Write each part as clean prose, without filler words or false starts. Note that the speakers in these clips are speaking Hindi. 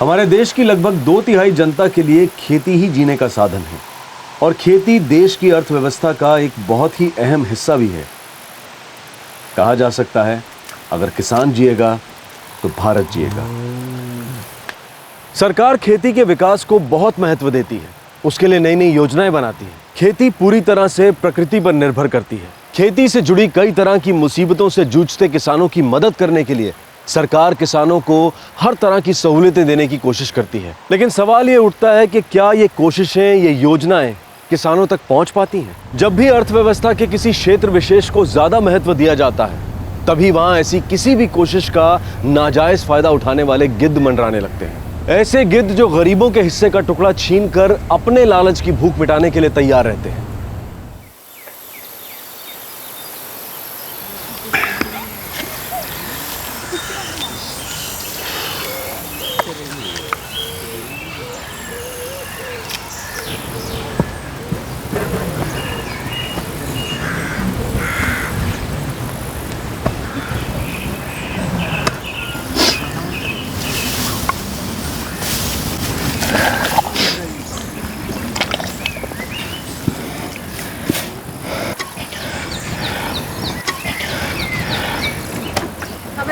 हमारे देश की लगभग 2/3 जनता के लिए खेती ही जीने का साधन है और खेती देश की अर्थव्यवस्था का एक बहुत ही अहम हिस्सा भी है। कहा जा सकता है, अगर किसान जिएगा तो भारत जिएगा। सरकार खेती के विकास को बहुत महत्व देती है, उसके लिए नई नई योजनाएं बनाती है। खेती पूरी तरह से प्रकृति पर निर्भर करती है। खेती से जुड़ी कई तरह की मुसीबतों से जूझते किसानों की मदद करने के लिए सरकार किसानों को हर तरह की सहूलियतें देने की कोशिश करती है। लेकिन सवाल ये उठता है कि क्या ये कोशिशें, ये योजनाएं किसानों तक पहुंच पाती हैं? जब भी अर्थव्यवस्था के किसी क्षेत्र विशेष को ज्यादा महत्व दिया जाता है, तभी वहां ऐसी किसी भी कोशिश का नाजायज फायदा उठाने वाले गिद्ध मंडराने लगते हैं। ऐसे गिद्ध जो गरीबों के हिस्से का टुकड़ा छीनकर अपने लालच की भूख मिटाने के लिए तैयार रहते हैं।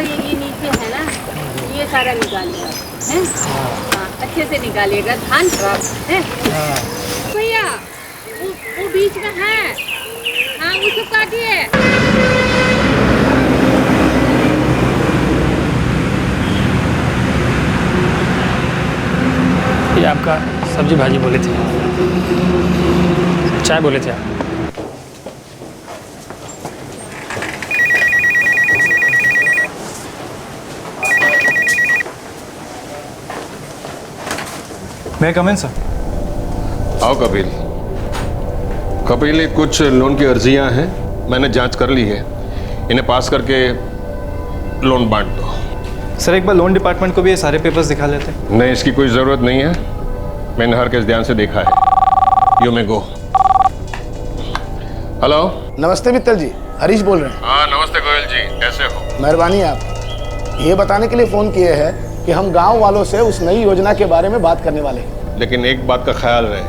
ये नीचे है ना, ये सारा निकालिएगा, हैं? हाँ, अच्छे से निकालिएगा, धान खराब है। भैया वो बीच में है, हाँ उसको काटिए। ये आपका सब्जी भाजी बोले थे, चाय बोले थे आप। मैं कम इन सर। आओ कपिल। कपिल, कुछ लोन की अर्जियां हैं, मैंने जांच कर ली है, इन्हें पास करके लोन बांट दो। सर एक बार लोन डिपार्टमेंट को भी ये सारे पेपर्स दिखा लेते। नहीं, इसकी कोई ज़रूरत नहीं है, मैंने हर केस ध्यान से देखा है। You may go. हेलो। नमस्ते मित्तल जी, हरीश बोल रहे हैं। हाँ नमस्ते गोयल जी, कैसे हो? मेहरबानी आप ये बताने के लिए फ़ोन किए हैं कि हम गांव वालों से उस नई योजना के बारे में बात करने वाले हैं। लेकिन एक बात का ख्याल रहे,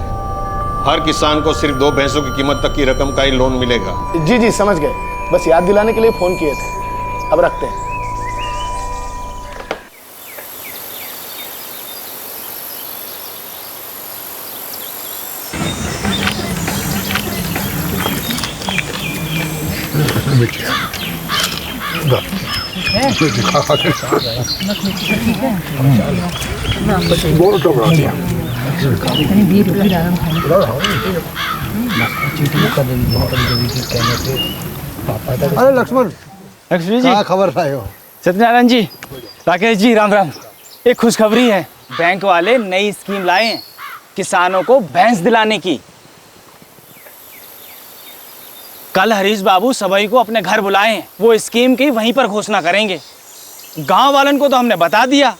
हर किसान को सिर्फ 2 भैंसों की कीमत तक की रकम का ही लोन मिलेगा। जी जी समझ गए, बस याद दिलाने के लिए फ़ोन किए थे। अब रखते हैं। अरे लक्ष्मण जी, क्या खबर लाए हो? सत्यनारायण जी, राकेश जी, राम राम। एक खुशखबरी है, बैंक वाले नई स्कीम लाए हैं किसानों को भैंस दिलाने की। कल हरीश बाबू सभी को अपने घर बुलाए हैं, वो स्कीम की वहीं पर घोषणा करेंगे। गांव वालों को तो हमने बता दिया,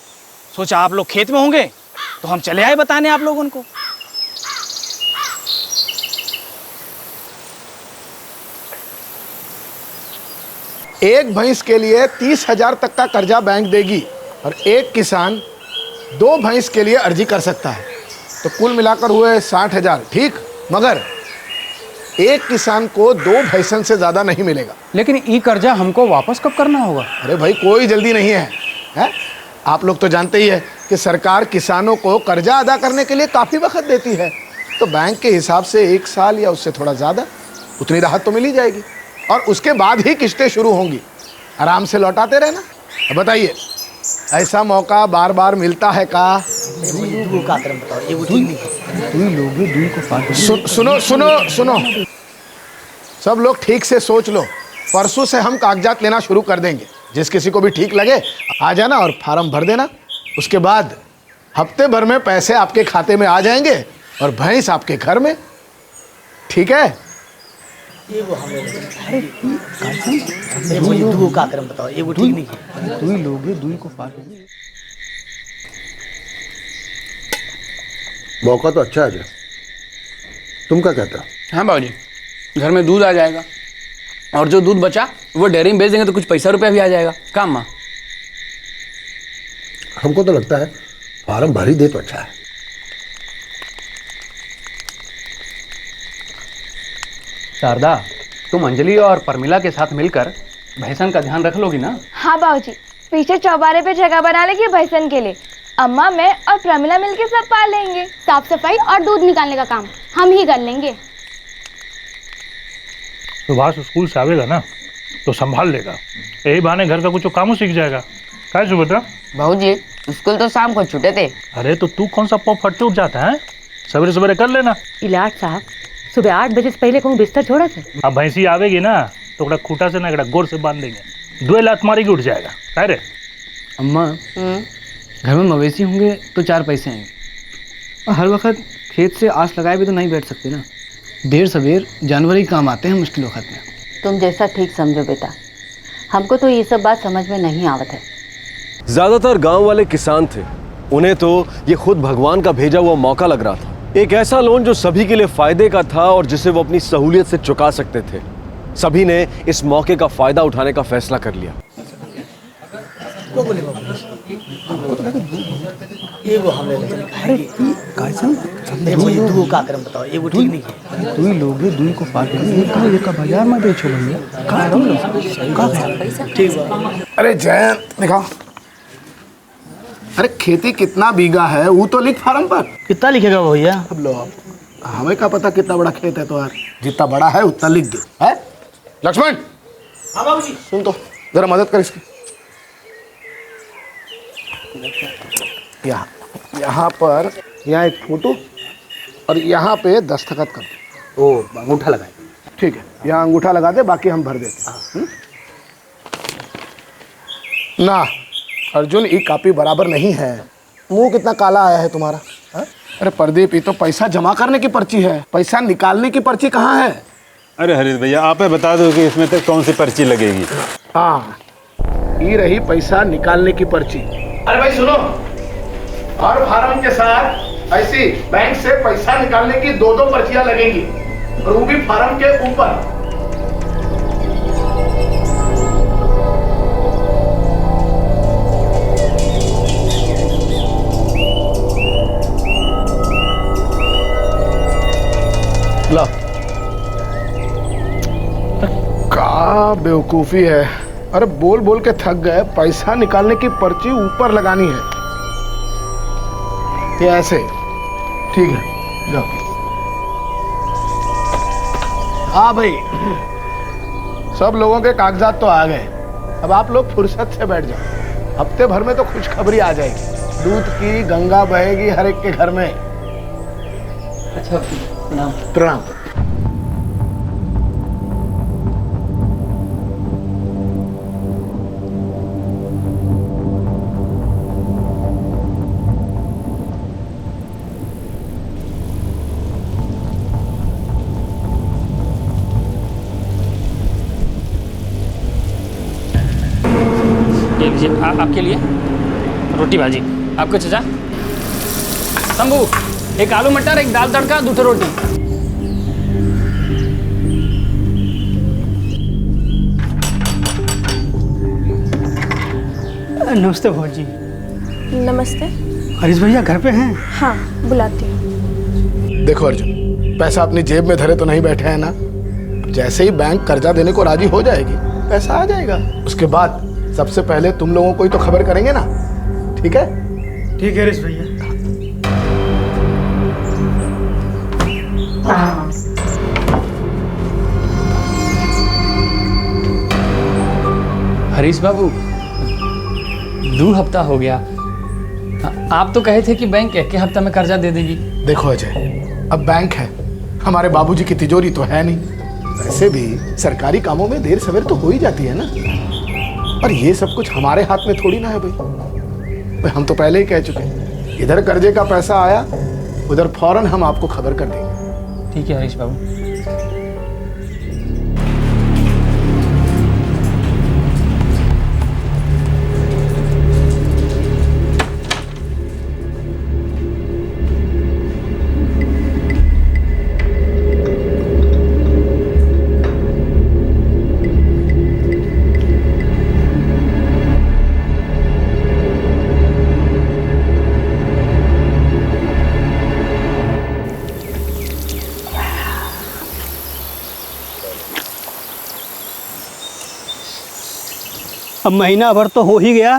सोचा आप लोग खेत में होंगे तो हम चले आए बताने आप लोगों को। एक भैंस के लिए 30,000 तक का कर्जा बैंक देगी और एक किसान 2 भैंस के लिए अर्जी कर सकता है, तो कुल मिलाकर हुए 60,000। ठीक, मगर एक किसान को 2 भैंसन से ज़्यादा नहीं मिलेगा। लेकिन ये कर्जा हमको वापस कब करना होगा? अरे भाई कोई जल्दी नहीं है? आप लोग तो जानते ही है कि सरकार किसानों को कर्जा अदा करने के लिए काफ़ी वक्त देती है, तो बैंक के हिसाब से 1 साल या उससे थोड़ा ज़्यादा उतनी राहत तो मिल ही जाएगी और उसके बाद ही किस्तें शुरू होंगी। आराम से लौटाते रहना। अब बताइए, ऐसा मौका बार बार मिलता है का? सुनो सुनो सुनो, सब लोग ठीक से सोच लो। परसों से हम कागजात लेना शुरू कर देंगे। जिस किसी को भी ठीक लगे आ जाना और फार्म भर देना। उसके बाद हफ्ते भर में पैसे आपके खाते में आ जाएंगे और भैंस आपके घर में। ठीक है? ये वो हमें का करम बताओ, ये वो ठीक नहीं है। दुई लोगे दुई को पार। मौका तो अच्छा है, तुम क्या कहते हो? हाँ बाबूजी, घर में दूध आ जाएगा और जो दूध बचा वो डेयरी में बेच देंगे तो कुछ पैसा रुपया भी आ जाएगा। काम माँ, हमको तो लगता है फॉर्म भर ही दे तो अच्छा है। शारदा, तुम अंजलि और परमिला के साथ मिलकर भैसन का ध्यान रख लोगी ना? हाँ बाबूजी, पीछे चौबारे पे जगह बना लेगी भैसन के लिए। अम्मा, मैं और प्रमिला मिलके सब पाल लेंगे। साफ सफाई और दूध निकालने का काम हम ही कर लेंगे। सुभाष स्कूल से आवेगा ना तो संभाल लेगा, यही बहाने घर का कुछ काम सीख जाएगा। क्या सुभद्रा? भाऊजी, स्कूल तो शाम को छूटे थे। अरे तो तू कौन सा पॉप फटते उठ जाता है? सवेरे सवेरे कर लेना। इलाज साहब, सुबह 8 बजे से पहले कहूँ बिस्तर छोड़ा से। अब भैंसी आवेगी ना तो एकड़ा खूटा से ना एकड़ा गोर से बांध देंगे, 2 लात मारेगी उठ जाएगा। क्या रे? अम्मा, घर में मवेशी होंगे तो 4 पैसे आएंगे, और हर वक्त खेत से आस लगाए भी तो नहीं बैठ सकते ना। देर सवेर जानवर ही काम आते हैं मुश्किल वक्त में। तुम जैसा ठीक समझो बेटा, हमको तो ये सब बात समझ में नहीं आवत है। ज्यादातर गांव वाले किसान थे, उन्हें तो ये खुद भगवान का भेजा हुआ मौका लग रहा था। एक ऐसा लोन जो सभी के लिए फायदे का था और जिसे वो अपनी सहूलियत से चुका सकते थे। सभी ने इस मौके का फायदा उठाने का फैसला कर लिया। ये वो हमने दू का करम बताओ, ये वो ठीक नहीं है। तू ही लोगे दूध को पाल कर एक बाजार में बेचो भैया। ठीक है। अरे जयंत दिखाओ। अरे खेती कितना बीघा है वो तो लिख फार्म पर। कितना लिखेगा भैया? अब लो, हमें क्या पता कितना बड़ा खेत है तो यार, जितना बड़ा है उतना लिख दो। है लक्ष्मण? हाँ बाबूजी। सुन तो, जरा मदद कर इसकी। यहाँ पर यहाँ एक फोटो और यहाँ पे दस्तखत कर दो। ओ, अंगूठा लगाए। ठीक है, यहाँ अंगूठा लगा दे, बाकी हम भर देते हैं। ना अर्जुन, ये कापी बराबर नहीं है। मुंह कितना काला आया है तुम्हारा। है? अरे प्रदीप, ये तो पैसा जमा करने की पर्ची है, पैसा निकालने की पर्ची कहाँ है? अरे हरीश भैया, आप बता दो कि इसमें तक कौन सी पर्ची लगेगी। हाँ, ये रही पैसा निकालने की पर्ची। अरे भाई सुनो, हर फार्म के साथ ऐसी बैंक से पैसा निकालने की 2-2 पर्चियां लगेंगी, और वो भी फार्म के ऊपर। ला, क्या बेवकूफी है। अरे बोल बोल के थक गए, पैसा निकालने की पर्ची ऊपर लगानी है। ये ऐसे ठीक है, जाओ। हाँ भाई, सब लोगों के कागजात तो आ गए, अब आप लोग फुर्सत से बैठ जाओ। हफ्ते भर में तो खुशखबरी आ जाएगी, दूध की गंगा बहेगी हर एक के घर में। अच्छा, प्रणाम। प्रणाम। आपके लिए रोटी भाजी। आपको चाचा? शंभू, एक आलू मटर, एक दाल तड़का, 2 रोटी। नमस्ते भौजी। नमस्ते। हरीश भैया घर पे हैं? हाँ, बुलाती हूँ। देखो अर्जुन, पैसा अपनी जेब में धरे तो नहीं बैठे हैं ना। जैसे ही बैंक कर्जा देने को राजी हो जाएगी, पैसा आ जाएगा। उसके बाद सबसे पहले तुम लोगों को ही तो खबर करेंगे ना। ठीक है? ठीक है हरीश भैया। हरीश बाबू, 2 हफ्ता हो गया, आप तो कहे थे कि बैंक 1 हफ्ता में कर्जा दे देगी। देखो अजय, अब बैंक है, हमारे बाबूजी की तिजोरी तो है नहीं। वैसे भी सरकारी कामों में देर सवेर तो हो ही जाती है ना, और ये सब कुछ हमारे हाथ में थोड़ी ना है भाई। हम तो पहले ही कह चुके हैं, इधर कर्जे का पैसा आया, उधर फौरन हम आपको खबर कर देंगे। ठीक है हरीश बाबू। अब महीना भर तो हो ही गया।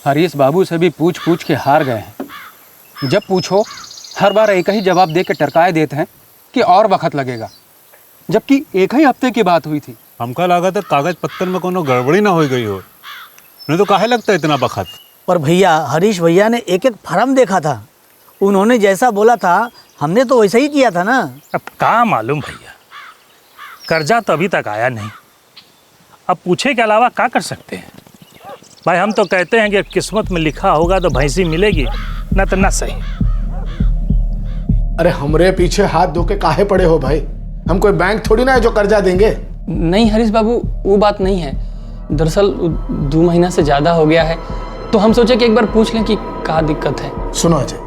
हरीश बाबू से भी पूछ पूछ के हार गए हैं। जब पूछो हर बार एक ही जवाब दे के टरकाए देते हैं कि और वक्त लगेगा, जबकि एक ही हफ्ते की बात हुई थी। हमका लगा था कागज पत्तर में कोनो गड़बड़ी ना हो गई हो, नहीं तो काहे लगता है इतना वक्त। पर भैया हरीश भैया ने एक एक फार्म देखा था, उन्होंने जैसा बोला था हमने तो वैसा ही किया था ना। अब क्या मालूम भैया, कर्जा तो अभी तक आया नहीं। अब पूछे के अलावा क्या कर सकते हैं भाई। हम तो कहते हैं कि किस्मत में लिखा होगा तो भैंसी मिलेगी, न तो ना सही। अरे हमरे पीछे हाथ धो के काहे पड़े हो भाई? हम कोई बैंक थोड़ी ना है जो कर्जा देंगे। नहीं हरीश बाबू, वो बात नहीं है। दरअसल 2 महीना से ज़्यादा हो गया है, तो हम सोचे कि एक बार पूछ लें कि क्या दिक्कत है। सुनो अजय,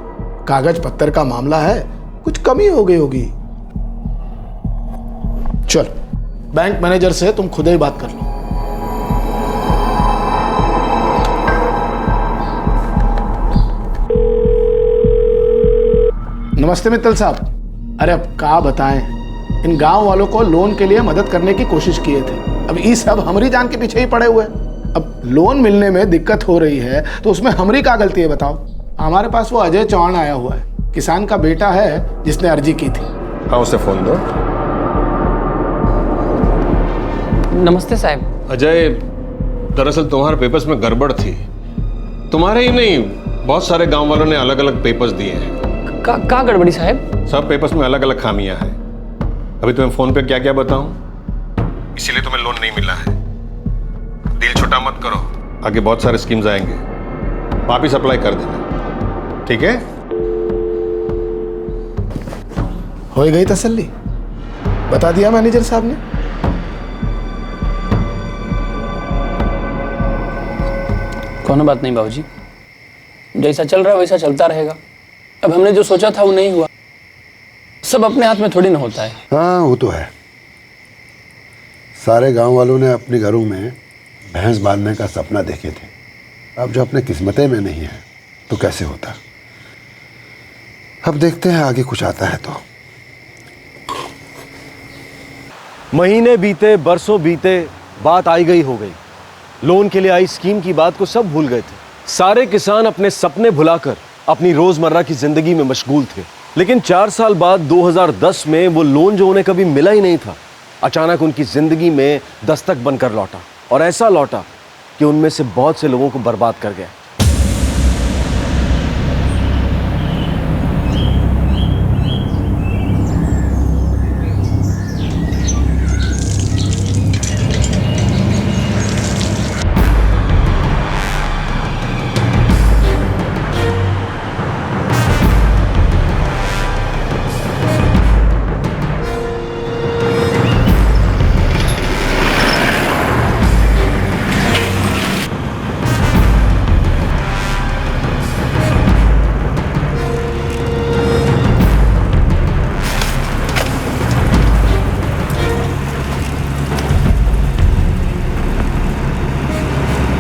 कागज पत्तर का मामला है, कुछ कमी हो गई होगी। चल बैंक मैनेजर से तुम खुद ही बात कर लो। नमस्ते मित्तल साहब। अरे अब क्या बताएं, इन गांव वालों को लोन के लिए मदद करने की कोशिश किए थे। अब ये सब हमारी जान के पीछे ही पड़े हुए। अब लोन मिलने में दिक्कत हो रही है तो उसमें हमारी क्या गलती है बताओ? हमारे पास वो अजय चौहान आया हुआ है, किसान का बेटा है जिसने अर्जी की थी। हाँ, उसे फोन दो। नमस्ते साहब। अजय, दरअसल तुम्हारे पेपर्स में गड़बड़ थी। तुम्हारे ही नहीं, बहुत सारे गांव वालों ने अलग अलग पेपर्स दिए हैं। का गड़बड़ी साहब? सब पेपर्स में अलग अलग खामियां हैं। अभी तुम्हें फोन पे क्या क्या बताऊं, इसीलिए तुम्हें लोन नहीं मिला है। दिल छोटा मत करो, आगे बहुत सारे स्कीम्स आएंगे, वापिस अप्लाई कर देना, ठीक है? हो गई तसल्ली? बता दिया मैनेजर साहब ने? कोनो बात नहीं बाबूजी, जैसा चल रहा है वैसा चलता रहेगा। अब हमने जो सोचा था वो नहीं हुआ, सब अपने हाथ में थोड़ी ना होता है। हाँ वो तो है। सारे गांव वालों ने अपने घरों में भैंस बांधने का सपना देखे थे। अब जो अपने किस्मतें में नहीं है तो कैसे होता? अब देखते हैं आगे कुछ आता है तो। महीने बीते, बरसों बीते, बात आई गई हो गई। लोन के लिए आई स्कीम की बात को सब भूल गए थे। सारे किसान अपने सपने भुलाकर अपनी रोजमर्रा की जिंदगी में मशगूल थे। लेकिन 4 साल बाद 2010 में वो लोन जो उन्हें कभी मिला ही नहीं था, अचानक उनकी जिंदगी में दस्तक बनकर लौटा, और ऐसा लौटा कि उनमें से बहुत से लोगों को बर्बाद कर गया।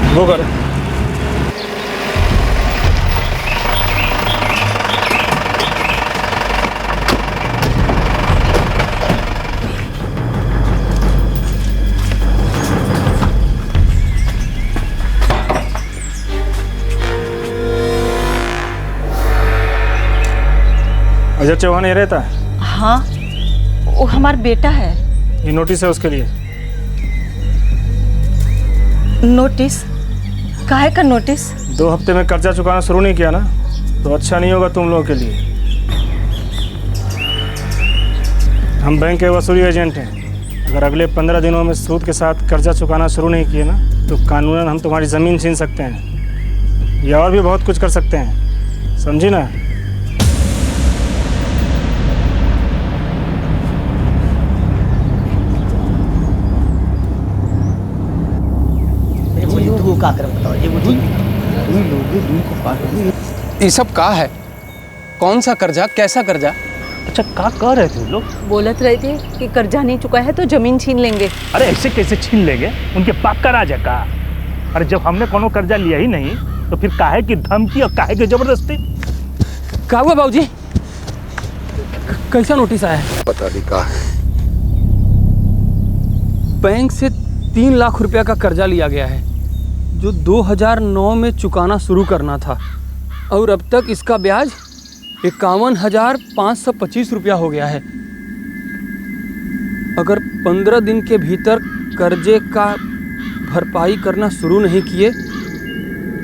वो कर। अजय चौहान ये रहता है? हाँ, वो हमारा बेटा है। ये नोटिस है उसके लिए। नोटिस? काहे का नोटिस? 2 हफ्ते में कर्जा चुकाना शुरू नहीं किया ना, तो अच्छा नहीं होगा तुम लोगों के लिए। हम बैंक के वसूली एजेंट हैं। अगर अगले 15 दिनों में सूद के साथ कर्जा चुकाना शुरू नहीं किए ना, तो कानूनन हम तुम्हारी ज़मीन छीन सकते हैं या और भी बहुत कुछ कर सकते हैं, समझी ना? ये सब का है? कौन सा कर्जा, कैसा कर्जा? अच्छा, का कह रहे थे लोग? बोलत रहे थे कि कर्जा नहीं चुका है तो जमीन छीन लेंगे। अरे ऐसे कैसे छीन लेंगे? उनके पाप का राज है का? अरे जब हमने कोनो कर्जा लिया ही नहीं तो फिर काहे की धमकी और काहे की जबरदस्ती? क्या हुआ बाबूजी? कैसा नोटिस आया है? पता नहीं कहा है। बैंक से 3 लाख रुपया का कर्जा लिया गया है। जो 2009 में चुकाना शुरू करना था और अब तक इसका ब्याज 51,525 रुपया हो गया है। अगर 15 दिन के भीतर कर्जे का भरपाई करना शुरू नहीं किए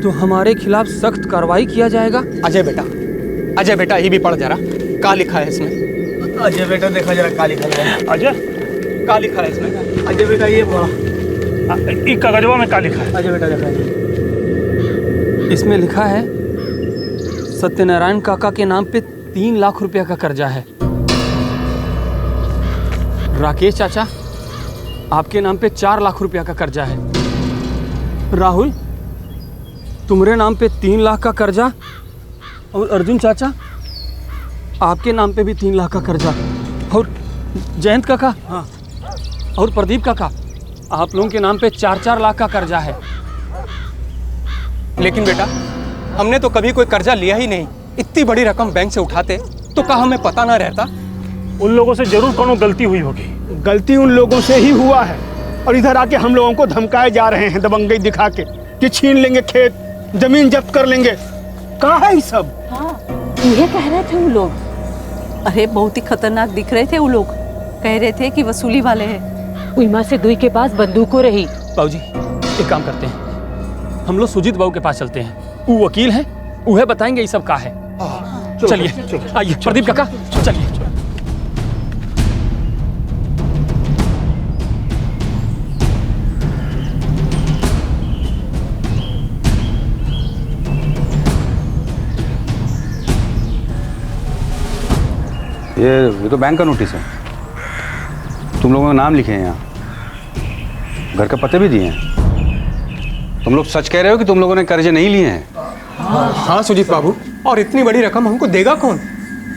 तो हमारे खिलाफ सख्त कार्रवाई किया जाएगा। अजय बेटा ये भी पढ़ जरा, क्या लिखा है इसमें? अजय बेटा देखा जरा, क्या लिखा है? अजय क्या लिखा है इसमें? अजय बेटा ये एक कागजवा में क्या लिखा है? अजय बेटा देखा है। इसमें लिखा है सत्यनारायण काका के नाम पे 3 लाख रुपया का कर्जा है। राकेश चाचा आपके नाम पे 4 लाख रुपया का कर्जा है। राहुल तुम्हारे नाम पे 3 लाख का कर्जा और अर्जुन चाचा आपके नाम पे भी 3 लाख का कर्जा और जयंत काका हाँ और प्रदीप काका आप लोगों के नाम पे 4-4 लाख का कर्जा है। लेकिन बेटा हमने तो कभी कोई कर्जा लिया ही नहीं। इतनी बड़ी रकम बैंक से उठाते तो क्या हमें पता ना रहता? उन लोगों से जरूर कोनो गलती हुई होगी। गलती उन लोगों से ही हुआ है और इधर आके हम लोगों को धमकाए जा रहे हैं दबंगई दिखा के कि छीन लेंगे खेत, जमीन जब्त कर लेंगे। कहाँ है ये सब? हाँ ये कह रहे थे वो लोग। अरे बहुत ही खतरनाक दिख रहे थे वो लोग। कह रहे थे कि वसूली वाले हैं। उइमा से दुई के पास बंदूकों रही। बाबूजी एक काम करते हैं, हम लोग सुजीत बाबू के पास चलते हैं। वो वकील हैं, वह बताएंगे ये सब क्या है। चलिए आइए प्रदीप काका चलिए। ये तो बैंक का नोटिस है। तुम लोगों का नाम लिखे हैं यहाँ, घर का पते भी दिए हैं। तुम लोग सच कह रहे हो कि तुम लोगों ने कर्जे नहीं लिए हैं? हाँ सुजीत बाबू, और इतनी बड़ी रकम हमको देगा कौन?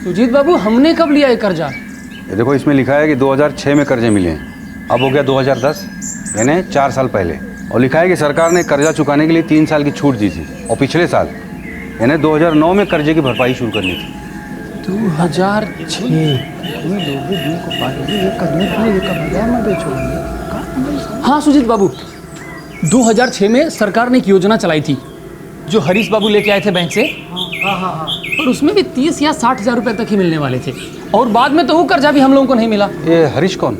सुजीत बाबू हमने कब लिया ये कर्जा? ये देखो इसमें लिखा है कि 2006 में कर्जे मिले हैं, अब हो गया 2010 यानी 4 साल पहले। और लिखा है कि सरकार ने कर्जा चुकाने के लिए 3 साल की छूट दी थी और पिछले साल यानी 2009 में कर्जे की भरपाई शुरू करनी थी। 2006 हाँ सुजीत बाबू, 2006 में सरकार ने एक योजना चलाई थी जो हरीश बाबू लेके आए थे बैंक से। और उसमें भी 30 या 60 हजार रुपए तक ही मिलने वाले थे और बाद में तो वो कर्जा भी हम लोगों को नहीं मिला। ये हरीश कौन?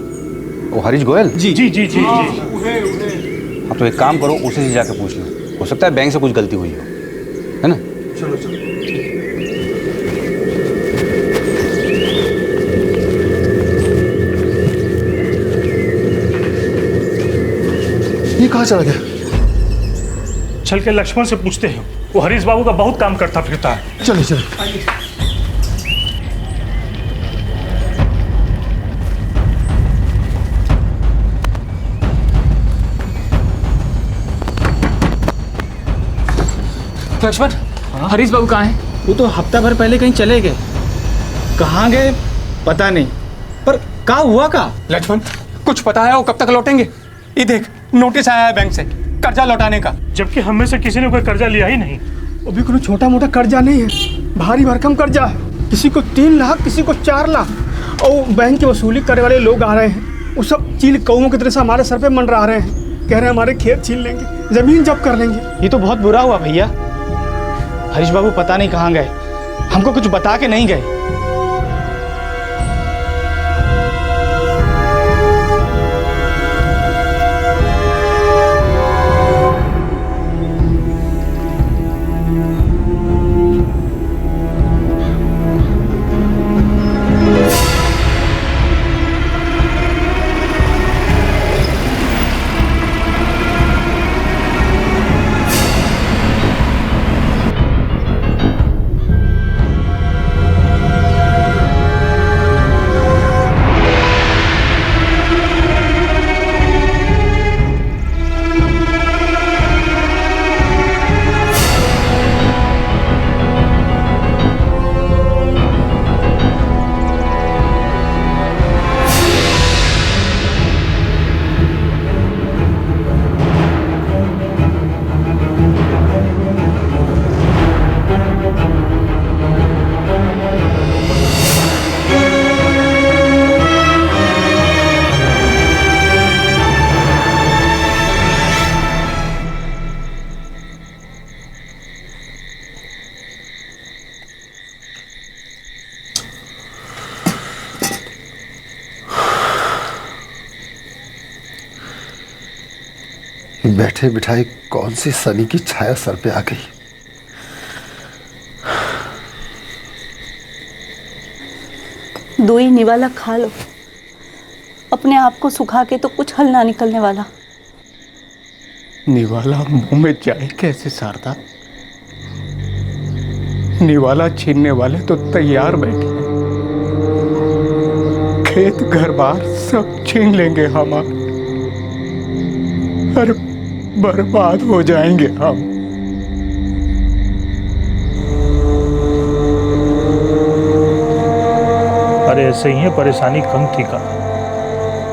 वो हरीश गोयल? जी जी जी जी। हाँ तो एक काम करो, उसे से जाके पूछ लो, हो सकता है बैंक से कुछ गलती हुई हो, है ना? चलो चलो। ये कहाँ चला गया? चल के लक्ष्मण से पूछते हैं, वो हरीश बाबू का बहुत काम करता फिरता है। चलो चलो। लक्ष्मण हरीश बाबू कहाँ हैं? वो तो हफ्ता भर पहले कहीं चले गए। कहाँ गए पता नहीं, पर क्या हुआ का? लक्ष्मण कुछ पता है वो कब तक लौटेंगे? ये देख नोटिस आया है बैंक से कर्जा लौटाने का। जबकि हम में से किसी ने कोई कर्जा लिया ही नहीं। अभी कोई छोटा मोटा कर्जा नहीं है, भारी भरकम कर्जा है। किसी को 3 लाख, किसी को 4 लाख। और बैंक की वसूली करने वाले लोग आ रहे हैं, वो सब चील कौओं की तरह से हमारे सर पे मंडरा रहे हैं। कह रहे हैं हमारे खेत छीन लेंगे, जमीन जब्त कर लेंगे। ये तो बहुत बुरा हुआ भैया। हरीश बाबू पता नहीं कहाँ गए, हमको कुछ बता के नहीं गए। बैठे बिठाए कौन सी शनि की छाया सर पे आ गई। दो ही निवाला खा लो, अपने आप को सुखा के तो कुछ हल ना निकलने वाला। निवाला मुंह में जाए कैसे शारदा? निवाला छीनने वाले तो तैयार बैठे हैं। खेत घर बार सब छीन लेंगे हमारे, और बर्बाद हो जाएंगे हम। अरे ऐसे ही है, परेशानी कम थी का,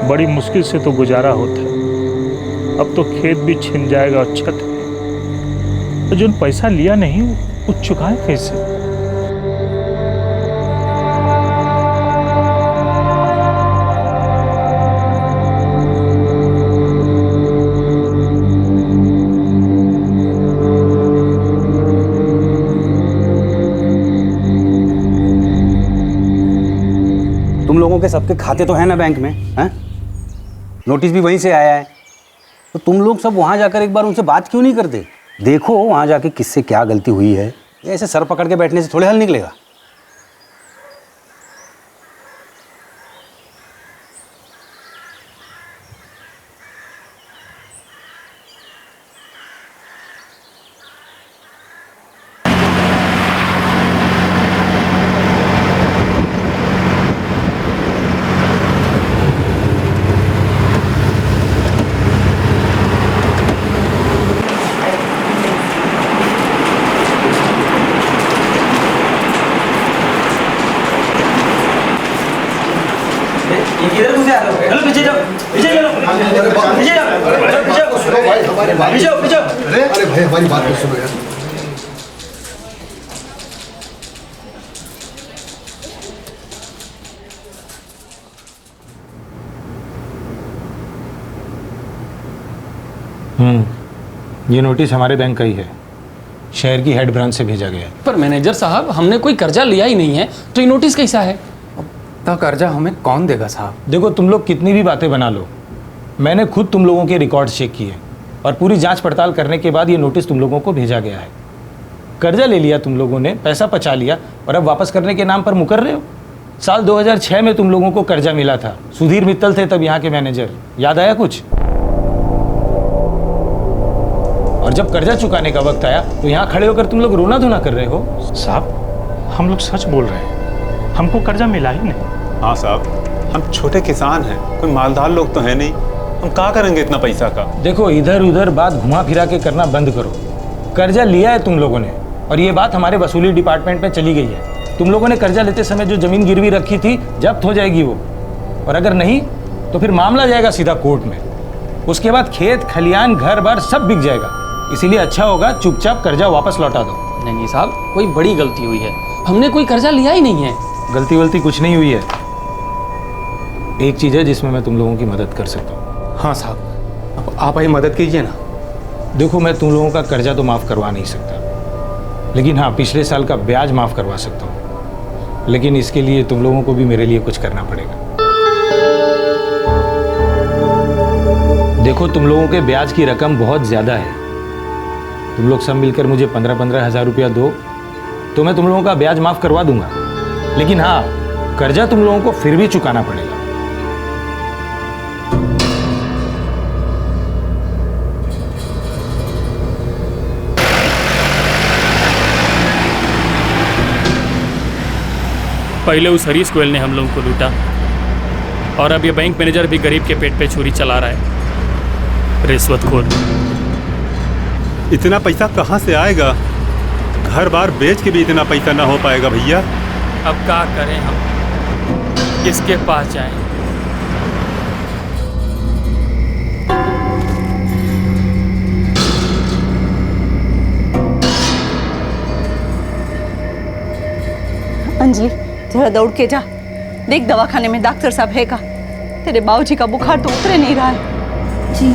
बड़ी मुश्किल से तो गुजारा होता है। अब तो खेत भी छिन जाएगा और छत भी। तो जो पैसा लिया नहीं वो चुकाए कैसे? तुम लोगों के सबके खाते तो हैं ना बैंक में, हैं? नोटिस भी वहीं से आया है, तो तुम लोग सब वहाँ जाकर एक बार उनसे बात क्यों नहीं करते? देखो वहाँ जाके किससे क्या गलती हुई है। ऐसे सर पकड़ के बैठने से थोड़े हल निकलेगा। इधर घुसे आ लो, हेलो पीछे जाओ, पीछे चलो, पीछे जाओ, पीछे जाओ, पीछे। अरे भाई हमारी बात तो सुनो यार। ये नोटिस हमारे बैंक का ही है, शहर की हेड ब्रांच से भेजा गया है। पर मैनेजर साहब, हमने कोई कर्जा लिया ही नहीं है, तो ये नोटिस कैसा है? तो कर्जा हमें कौन देगा साहब? देखो तुम लोग कितनी भी बातें बना लो, मैंने खुद तुम लोगों के रिकॉर्ड चेक किए और पूरी जांच पड़ताल करने के बाद ये नोटिस तुम लोगों को भेजा गया है। कर्जा ले लिया तुम लोगों ने, पैसा पचा लिया और अब वापस करने के नाम पर मुकर रहे हो। साल 2006 में तुम लोगों को कर्जा मिला था, सुधीर मित्तल थे तब यहाँ के मैनेजर, याद आया कुछ? और जब कर्जा चुकाने का वक्त आया तो यहाँ खड़े होकर तुम लोग रोना धोना कर रहे हो। साहब हम लोग सच बोल रहे हैं, हमको कर्जा मिला ही नहीं। हाँ साहब, हम छोटे किसान हैं, कोई मालदार लोग तो है नहीं, हम क्या करेंगे इतना पैसा का? देखो इधर उधर बात घुमा फिरा के करना बंद करो। कर्जा लिया है तुम लोगों ने और ये बात हमारे वसूली डिपार्टमेंट में चली गई है। तुम लोगों ने कर्जा लेते समय जो जमीन गिरवी रखी थी जब्त हो जाएगी वो, और अगर नहीं तो फिर मामला जाएगा सीधा कोर्ट में। उसके बाद खेत खलियान घर बार सब बिक जाएगा। इसीलिए अच्छा होगा चुपचाप कर्जा वापस लौटा दो। नहीं साहब, कोई बड़ी गलती हुई है, हमने कोई कर्जा लिया ही नहीं है। गलती वलती कुछ नहीं हुई है। एक चीज़ है जिसमें मैं तुम लोगों की मदद कर सकता हूँ। हाँ साहब, अब आप ही मदद कीजिए ना। देखो मैं तुम लोगों का कर्जा तो माफ़ करवा नहीं सकता, लेकिन हाँ पिछले साल का ब्याज माफ़ करवा सकता हूँ। लेकिन इसके लिए तुम लोगों को भी मेरे लिए कुछ करना पड़ेगा। देखो तुम लोगों के ब्याज की रकम बहुत ज़्यादा है, तुम लोग सब मिलकर मुझे 15-15 हज़ार रुपया दो तो मैं तुम लोगों का ब्याज माफ़ करवा दूंगा। लेकिन हाँ कर्जा तुम लोगों को फिर भी चुकाना पड़ेगा। पहले उस हरीश गोयल ने हम लोगों को लूटा और अब ये बैंक मैनेजर भी गरीब के पेट पे छुरी चला रहा है, रिश्वतखोर। इतना पैसा कहाँ से आएगा? घर बार बेच के भी इतना पैसा ना हो पाएगा भैया। अब क्या करें हम, किसके पास जाएं? अंजलि जरा दौड़ के जा, देख दवाखाने में डॉक्टर साहब है का? तेरे बाबूजी का बुखार तो उतरे नहीं रहा है। जी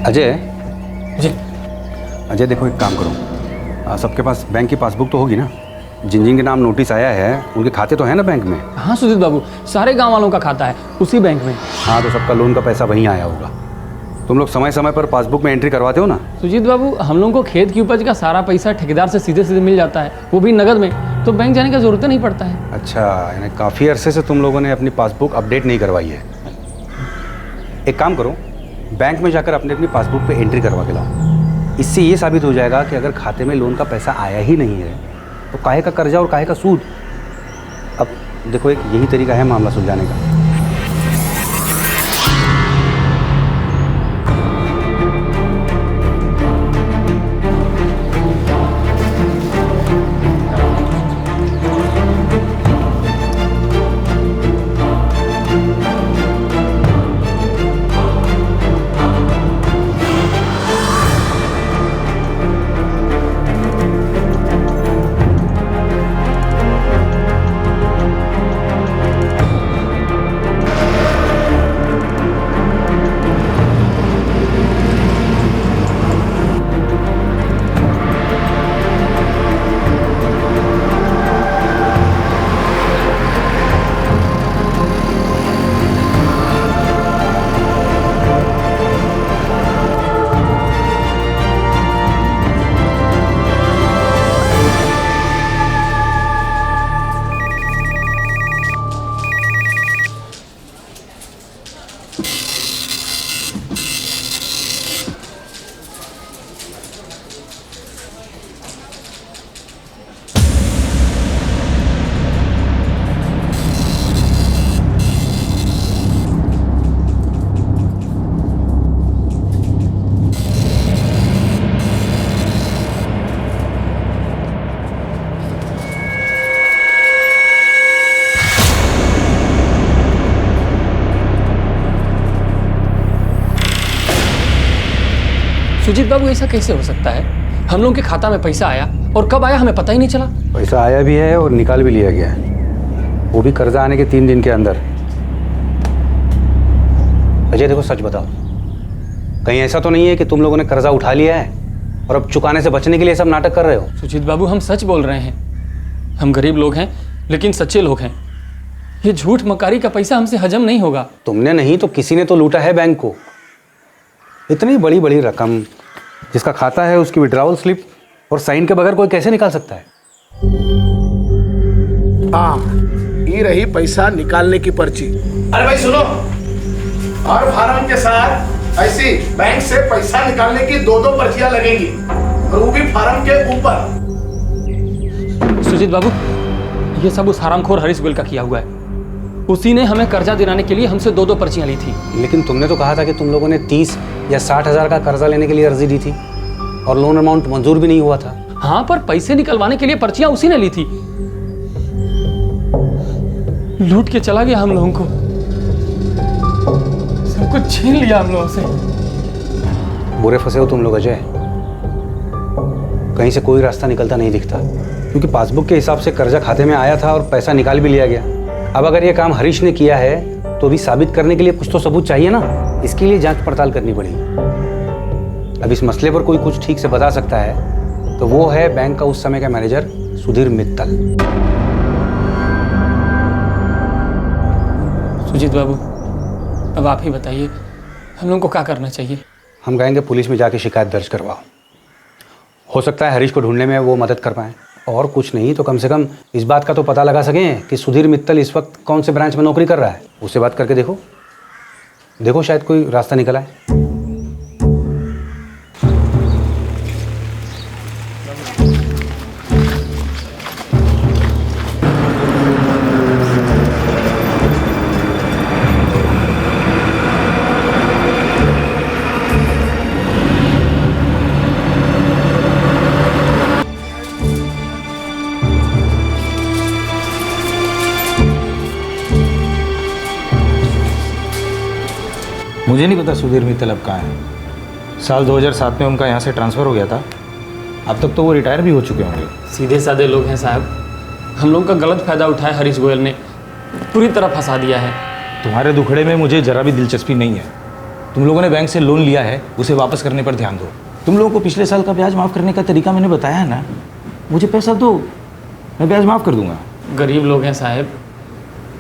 अजय जी, अजय देखो, एक काम करो, सबके पास बैंक की पासबुक तो होगी ना? जिन जिन के नाम नोटिस आया है उनके खाते तो है ना बैंक में? हाँ सुजीत बाबू, सारे गांव वालों का खाता है उसी बैंक में। हाँ, तो सबका लोन का पैसा वहीं आया होगा। तुम लोग समय समय पर पासबुक में एंट्री करवाते हो ना? सुजीत बाबू, हम लोगों को खेत की उपज का सारा पैसा ठेकेदार से सीधे सीधे मिल जाता है, वो भी नगद में, तो बैंक जाने की जरूरत नहीं पड़ता है। अच्छा, यानी काफ़ी अरसे से तुम लोगों ने अपनी पासबुक अपडेट नहीं करवाई है। एक काम करो, बैंक में जाकर अपनी अपनी पासबुक पे एंट्री करवा के लाओ। इससे ये साबित हो जाएगा कि अगर खाते में लोन का पैसा आया ही नहीं है तो काहे का कर्जा और काहे का सूद। अब देखो, एक यही तरीका है मामला सुलझाने का। सुजीत बाबू, ऐसा कैसे हो सकता है? हम लोगों के खाता में पैसा आया और कब आया हमें पता ही नहीं चला। पैसा आया भी है और निकाल भी लिया गया है, वो भी कर्जा आने के 3 दिन के अंदर। अजय देखो, सच बताओ, कहीं ऐसा तो नहीं है कि तुम लोगों ने कर्जा उठा लिया है और अब चुकाने से बचने के लिए सब नाटक कर रहे हो? सुजीत बाबू, हम सच बोल रहे हैं। हम गरीब लोग हैं लेकिन सच्चे लोग हैं। ये झूठ मकारी का पैसा हमसे हजम नहीं होगा। तुमने नहीं तो किसी ने तो लूटा है बैंक को। इतनी बड़ी बड़ी रकम जिसका खाता है उसकी विड्रॉवल स्लिप और साइन के बगैर कोई कैसे निकाल सकता है? हाँ, ये रही पैसा निकालने की पर्ची। अरे भाई सुनो, हर फार्म के साथ ऐसी बैंक से पैसा निकालने की 2-2 पर्चियां लगेंगी, और वो भी फार्म के ऊपर। सुजीत बाबू, ये सब उस हरामखोर हरीश गोयल का किया हुआ है। उसी ने हमें कर्जा दिलाने के लिए हमसे 2-2 पर्चियां ली थी। लेकिन तुमने तो कहा था कि तुम लोगों ने 30 या 60 हज़ार का कर्जा लेने के लिए अर्जी दी थी और लोन अमाउंट मंजूर भी नहीं हुआ था। हाँ, पर पैसे निकलवाने के लिए पर्चियां उसी ने ली थी। लूट के चला गया हम लोगों को, सब कुछ छीन लिया हम लोगों से। बुरे फंसे हो तुम लोग अजय। कहीं से कोई रास्ता निकलता नहीं दिखता, क्योंकि पासबुक के हिसाब से कर्जा खाते में आया था और पैसा निकाल भी लिया गया। अब अगर ये काम हरीश ने किया है तो भी साबित करने के लिए कुछ तो सबूत चाहिए ना। इसके लिए जांच पड़ताल करनी पड़ेगी। अब इस मसले पर कोई कुछ ठीक से बता सकता है तो वो है बैंक का उस समय का मैनेजर सुधीर मित्तल। सुजीत बाबू, अब आप ही बताइए, हम लोगों को क्या करना चाहिए? हम कहेंगे पुलिस में जाके शिकायत दर्ज करवाओ। हो सकता है हरीश को ढूंढने में वो मदद कर पाएं, और कुछ नहीं तो कम से कम इस बात का तो पता लगा सकें कि सुधीर मित्तल इस वक्त कौन से ब्रांच में नौकरी कर रहा है। उससे बात करके देखो शायद कोई रास्ता निकल आए। मुझे नहीं पता सुधीर मित्तल अब कहाँ है। साल 2007 में उनका यहाँ से ट्रांसफ़र हो गया था, अब तक तो वो रिटायर भी हो चुके होंगे। सीधे साधे लोग हैं साहब, हम लोगों का गलत फ़ायदा उठाया हरीश गोयल ने, पूरी तरह फंसा दिया है। तुम्हारे दुखड़े में मुझे ज़रा भी दिलचस्पी नहीं है। तुम लोगों ने बैंक से लोन लिया है, उसे वापस करने पर ध्यान दो। तुम लोगों को पिछले साल का ब्याज माफ़ करने का तरीका मैंने बताया है ना। मुझे पैसा दो, मैं ब्याज माफ़ कर दूंगा। गरीब लोग हैं साहब,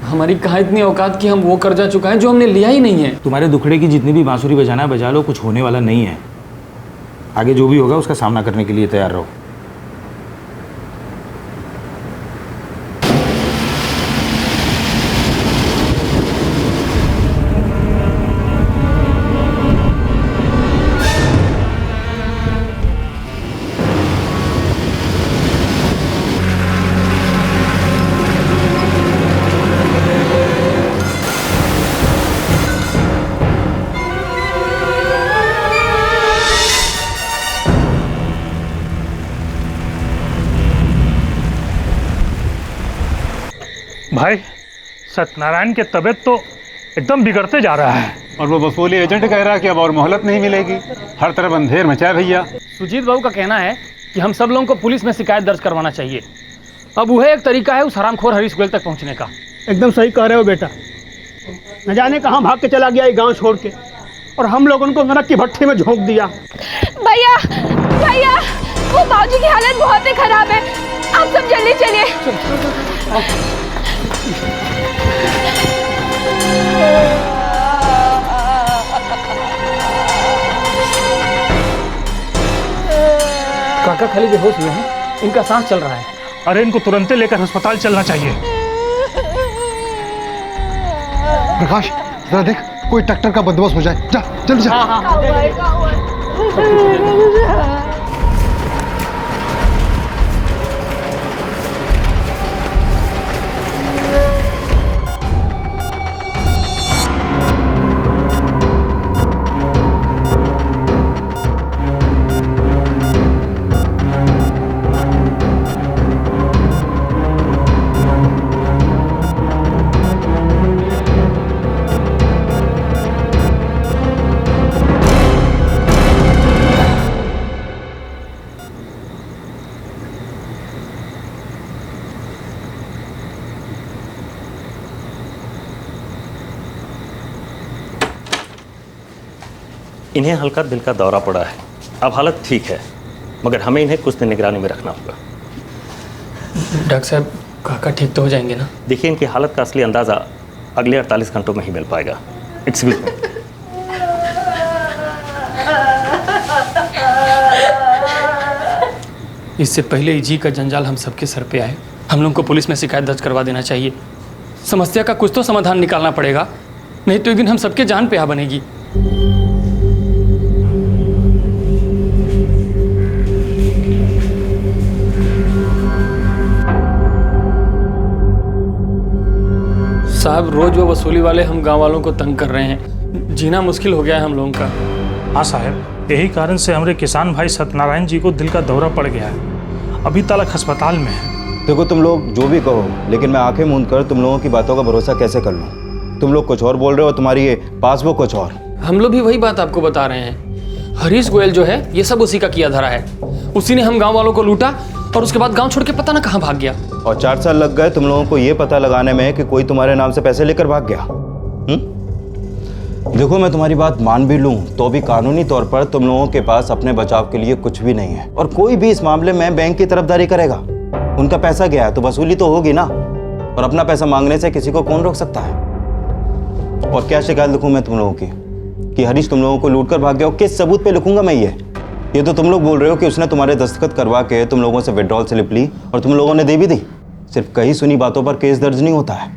हमारी कहाँ इतनी औकात कि हम वो कर्जा चुकाएं जो हमने लिया ही नहीं है। तुम्हारे दुखड़े की जितनी भी बांसुरी बजाना है बजा लो, कुछ होने वाला नहीं है। आगे जो भी होगा उसका सामना करने के लिए तैयार रहो। भाई सत्यनारायण की तबीयत तो एकदम बिगड़ते जा रहा है। और वो वसूली एजेंट कह रहा है कि अब और मोहलत नहीं मिलेगी। हर तरफ अंधेर मचा है भैया। सुजीत बाबू का कहना है कि हम सब लोगों को पुलिस में शिकायत दर्ज करवाना चाहिए। अब वह एक तरीका है उस हरामखोर हरीश गोयल तक पहुंचने का। एकदम सही कह रहे हो बेटा। न जाने कहाँ भाग के चला गया ये गांव छोड़ के, और हम लोगों को नरक की भट्टी में झोंक दिया। भैया भैया, वो बाबूजी की हालत बहुत ही खराब है, आप सब जल्दी चलिए। काका खाली बेहोश हुए हैं, इनका सांस चल रहा है। अरे इनको तुरंत लेकर अस्पताल चलना चाहिए। प्रकाश जरा देख, कोई ट्रैक्टर का बंदोबस्त हो जाए। जा जल्दी जा। इन्हें हल्का दिल का दौरा पड़ा है। अब हालत ठीक है, मगर हमें इन्हें कुछ दिन निगरानी में रखना होगा। डॉक्टर साहब, काका ठीक तो हो जाएंगे ना? देखिए, इनकी हालत का असली अंदाज़ा अगले 48 घंटों में ही मिल पाएगा। Excuse me. इससे पहले जी का जंजाल हम सबके सर पे आए, हम लोग को पुलिस में शिकायत दर्ज करवा देना चाहिए। समस्या का कुछ तो समाधान निकालना पड़ेगा, नहीं तो एक दिन हम सबके जान पे आ बनेगी। साहब, रोज वो वसूली वाले हम गांव वालों को तंग कर रहे हैं, जीना मुश्किल हो गया है हम लोगों का। हाँ साहब, यही कारण से हमारे किसान भाई सत्यनारायण जी को दिल का दौरा पड़ गया है, अभी तक अस्पताल में है। देखो, तुम लोग जो भी कहो, लेकिन मैं आंखें मूंद कर तुम लोगों की बातों का भरोसा कैसे कर लूँ? तुम लोग कुछ और बोल रहे हो, तुम्हारी ये पासबुक कुछ और। हम लोग भी वही बात आपको बता रहे हैं। हरीश गोयल जो है ये सब उसी का किया धरा है। उसी ने हम गाँव वालों को लूटा और उसके बाद गाँव छोड़ के पता ना कहाँ भाग गया। और 4 साल लग गए तुम लोगों को ये पता लगाने में कि कोई तुम्हारे नाम से पैसे लेकर भाग गया। देखो, मैं तुम्हारी बात मान भी लूं तो भी कानूनी तौर पर तुम लोगों के पास अपने बचाव के लिए कुछ भी नहीं है, और कोई भी इस मामले में बैंक की तरफदारी करेगा। उनका पैसा गया है तो वसूली तो होगी ना, और अपना पैसा मांगने से किसी को कौन रोक सकता है? और क्या शिकायत लिखूं मैं तुम लोगों की कि हरीश तुम लोगों को लूट कर भाग गया? किस सबूत पे लिखूंगा मैं ये तो तुम लोग बोल रहे हो कि उसने तुम्हारे दस्तखत करवा के तुम लोगों से विड्रॉल स्लिप ली और तुम लोगों ने दे भी दी। सिर्फ कही सुनी बातों पर केस दर्ज नहीं होता है।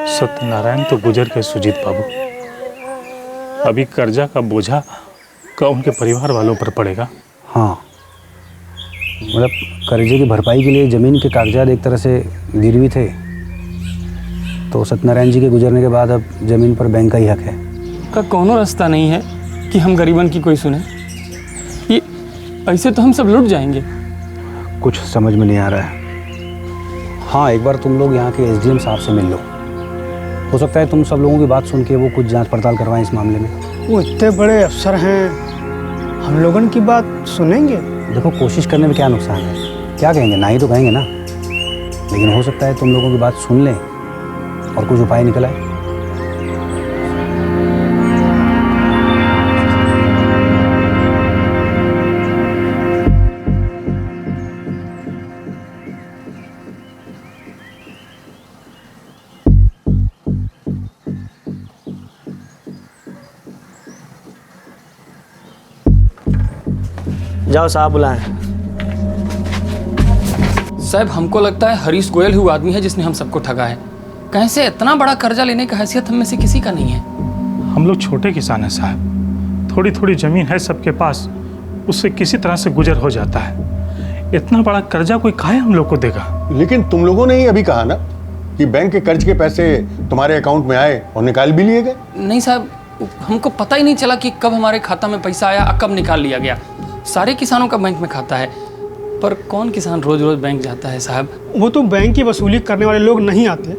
सत्यनारायण तो गुजर गए सुजीत बाबू, अभी कर्जा का बोझा का उनके परिवार वालों पर पड़ेगा। हाँ, मतलब कर्जे की भरपाई के लिए ज़मीन के कागजात एक तरह से गिरवी थे, तो सत्यनारायण जी के गुजरने के बाद अब ज़मीन पर बैंक का ही हक है। का कोनो रास्ता नहीं है कि हम गरीबन की कोई सुने? ये ऐसे तो हम सब लुट जाएंगे। कुछ समझ में नहीं आ रहा है। हाँ, एक बार तुम लोग यहाँ के एसडीएम साहब से मिल लो, हो सकता है तुम सब लोगों की बात सुन के वो कुछ जांच पड़ताल करवाएं इस मामले में। वो इतने बड़े अफसर हैं, हम लोगों की बात सुनेंगे? देखो, कोशिश करने में क्या नुकसान है, क्या कहेंगे, ना ही तो कहेंगे ना, लेकिन हो सकता है तुम लोगों की बात सुन लें और कुछ उपाय निकल आए। जाओ साहब बुलाएं। साहब, हमको लगता है हरीश गोयल ही वो आदमी है जिसने हम सबको ठगा है। कैसे इतना बड़ा कर्जा लेने का हैसियत हम में से किसी का नहीं है। हम लोग छोटे किसान हैं साहब, थोड़ी थोड़ी जमीन है सबके पास, उससे किसी तरह से गुजर हो जाता है। इतना बड़ा कर्जा कोई काहे हम लोग को देगा? लेकिन तुम लोगों ने ही अभी कहा ना कि बैंक के कर्ज के पैसे तुम्हारे अकाउंट में आए और निकाल भी लिए गए। नहीं साहब, हमको पता ही नहीं चला कि कब हमारे खाता में पैसा आया और कब निकाल लिया गया। सारे किसानों का बैंक में खाता है, पर कौन किसान रोज रोज बैंक जाता है साहब? वो तो बैंक की वसूली करने वाले लोग नहीं आते,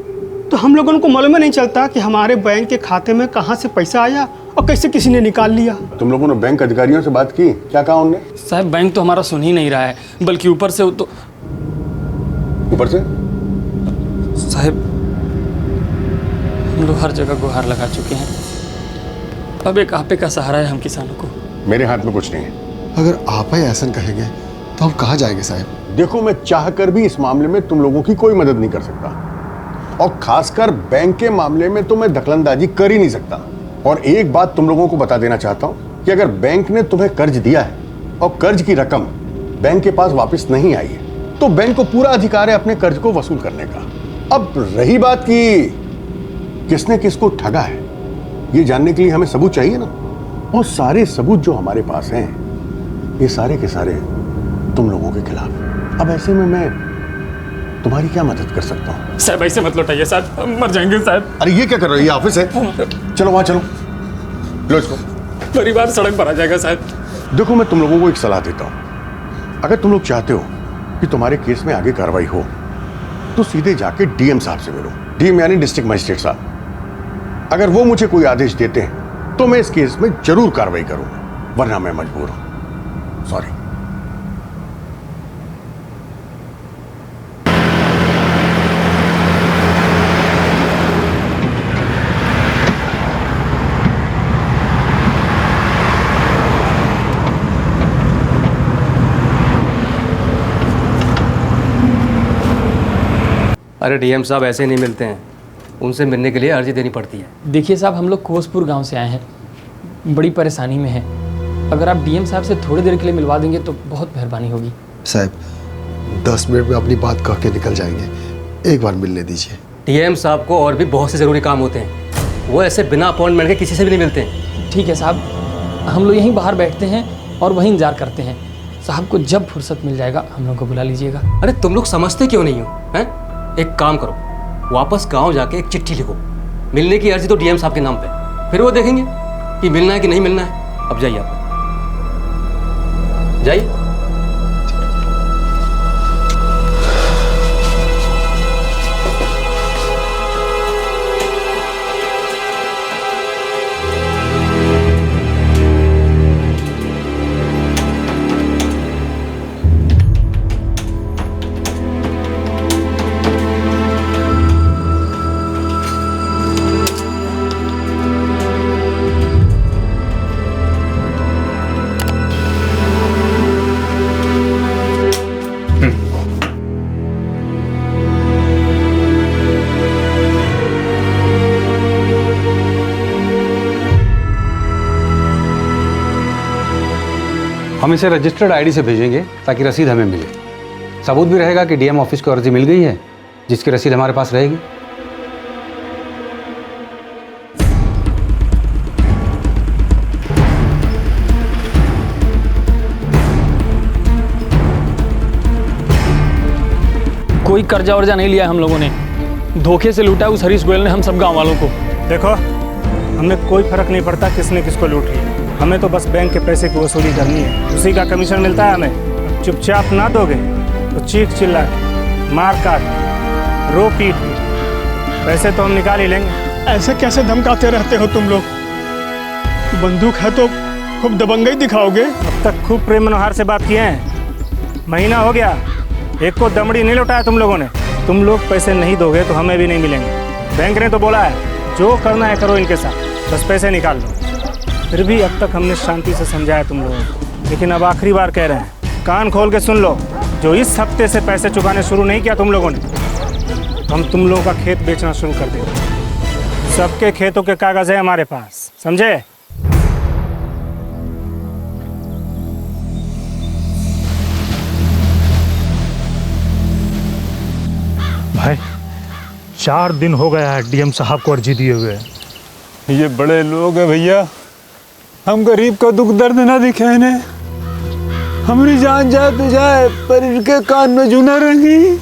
तो हम लोगों को मालूम ही नहीं चलता कि हमारे बैंक के खाते में कहाँ से पैसा आया और कैसे किसी ने निकाल लिया। तुम लोगों ने बैंक अधिकारियों से बात की? क्या कहा उन्होंने? साहब, बैंक तो हमारा सुन ही नहीं रहा है, बल्कि ऊपर से तो ऊपर से साहब, हम लोग हर जगह गुहार लगा चुके हैं। अब एक आपे का सहारा है हम किसानों को। मेरे हाथ में कुछ नहीं है। अगर आप ही ऐसा कहेंगे तो हम कहाँ जाएंगे साहब? देखो, मैं चाहकर भी इस मामले में तुम लोगों की कोई मदद नहीं कर सकता, और खासकर बैंक के मामले में तो मैं दखलंदाजी कर ही नहीं सकता। और एक बात तुम लोगों को बता देना चाहता हूं कि अगर बैंक ने तुम्हें कर्ज दिया है और कर्ज की रकम बैंक के पास वापस नहीं आई है, तो बैंक को पूरा अधिकार है अपने कर्ज को वसूल करने का। अब रही बात कि किसने किसको ठगा है, ये जानने के लिए हमें सबूत चाहिए ना, और सारे सबूत जो हमारे पास हैं ये सारे के सारे तुम लोगों के खिलाफ। अब ऐसे में मैं तुम्हारी क्या मदद कर सकता हूँ? साहब, ऐसे मत लौटाइए साहब, हम मर जाएंगे साहब। अरे ये क्या कर रहे हो? ये ऑफिस है, चलो वहां चलो, लो इसको। परिवार सड़क पर आ जाएगा साहब। देखो, मैं तुम लोगों को एक सलाह देता हूँ, अगर तुम लोग चाहते हो कि तुम्हारे केस में आगे कार्रवाई हो, तो सीधे जाके डीएम साहब से मिलो। डीएम यानी डिस्ट्रिक्ट मजिस्ट्रेट साहब। अगर वो मुझे कोई आदेश देते हैं तो मैं इस केस में जरूर कार्रवाई करूंगा, वरना मैं मजबूर हूं। सॉरी। अरे डीएम साहब ऐसे नहीं मिलते हैं, उनसे मिलने के लिए अर्जी देनी पड़ती है। देखिए साहब, हम लोग कोसपुर गांव से आए हैं, बड़ी परेशानी में है। अगर आप डीएम साहब से थोड़ी देर के लिए मिलवा देंगे तो बहुत मेहरबानी होगी। साहब 10 मिनट में अपनी बात कह के निकल जाएंगे, एक बार मिलने दीजिए। डीएम साहब को और भी बहुत से ज़रूरी काम होते हैं, वो ऐसे बिना अपॉइंटमेंट के किसी से भी नहीं मिलते हैं। ठीक है साहब, हम लोग यहीं बाहर बैठते हैं और वहीं इंतजार करते हैं। साहब को जब फुर्सत मिल जाएगा हम लोग को बुला लीजिएगा। अरे तुम लोग समझते क्यों नहीं हो? हैं? एक काम करो, वापस गाँव जाके एक चिट्ठी लिखो, मिलने की अर्जी तो डीएम साहब के नाम पे, फिर वो देखेंगे कि मिलना है कि नहीं मिलना है। अब जाइए आप, जाइए। हम इसे रजिस्टर्ड आईडी से भेजेंगे ताकि रसीद हमें मिले। सबूत भी रहेगा कि डीएम ऑफिस को अर्जी मिल गई है, जिसकी रसीद हमारे पास रहेगी। कोई कर्जा वर्जा नहीं लिया हम लोगों ने, धोखे से लूटा उस हरीश गोयल ने हम सब गांव वालों को। देखो, हमें कोई फर्क नहीं पड़ता किसने किसको लूट लिया, हमें तो बस बैंक के पैसे की वसूली करनी है, उसी का कमीशन मिलता है हमें। चुपचाप ना दोगे तो चीख चिल्ला के, मार काट, रो पीट के पैसे तो हम निकाल ही लेंगे। ऐसे कैसे धमकाते रहते हो तुम लोग? बंदूक है तो खूब दबंगई दिखाओगे। अब तक खूब प्रेम मनोहार से बात किए हैं, महीना हो गया, एक को दमड़ी नहीं लौटाया तुम लोगों ने। तुम लोग पैसे नहीं दोगे तो हमें भी नहीं मिलेंगे। बैंक ने तो बोला है जो करना है करो इनके साथ, बस पैसे निकाल दो। फिर भी अब तक हमने शांति से समझाया तुम लोगों को, लेकिन अब आखिरी बार कह रहे हैं, कान खोल के सुन लो। जो इस हफ्ते से पैसे चुकाने शुरू नहीं किया तुम लोगों ने, हम तुम लोगों का खेत बेचना शुरू कर देंगे। सबके खेतों के कागज है हमारे पास, समझे? भाई 4 दिन हो गया है डीएम साहब को अर्जी दिए हुए। ये बड़े लोग हैं भैया, हम गरीब का दुख दर्द ना दिखे इन्हें। हमारी जान जाए तो जाए, पर इनके कान में जू न रहेंगी।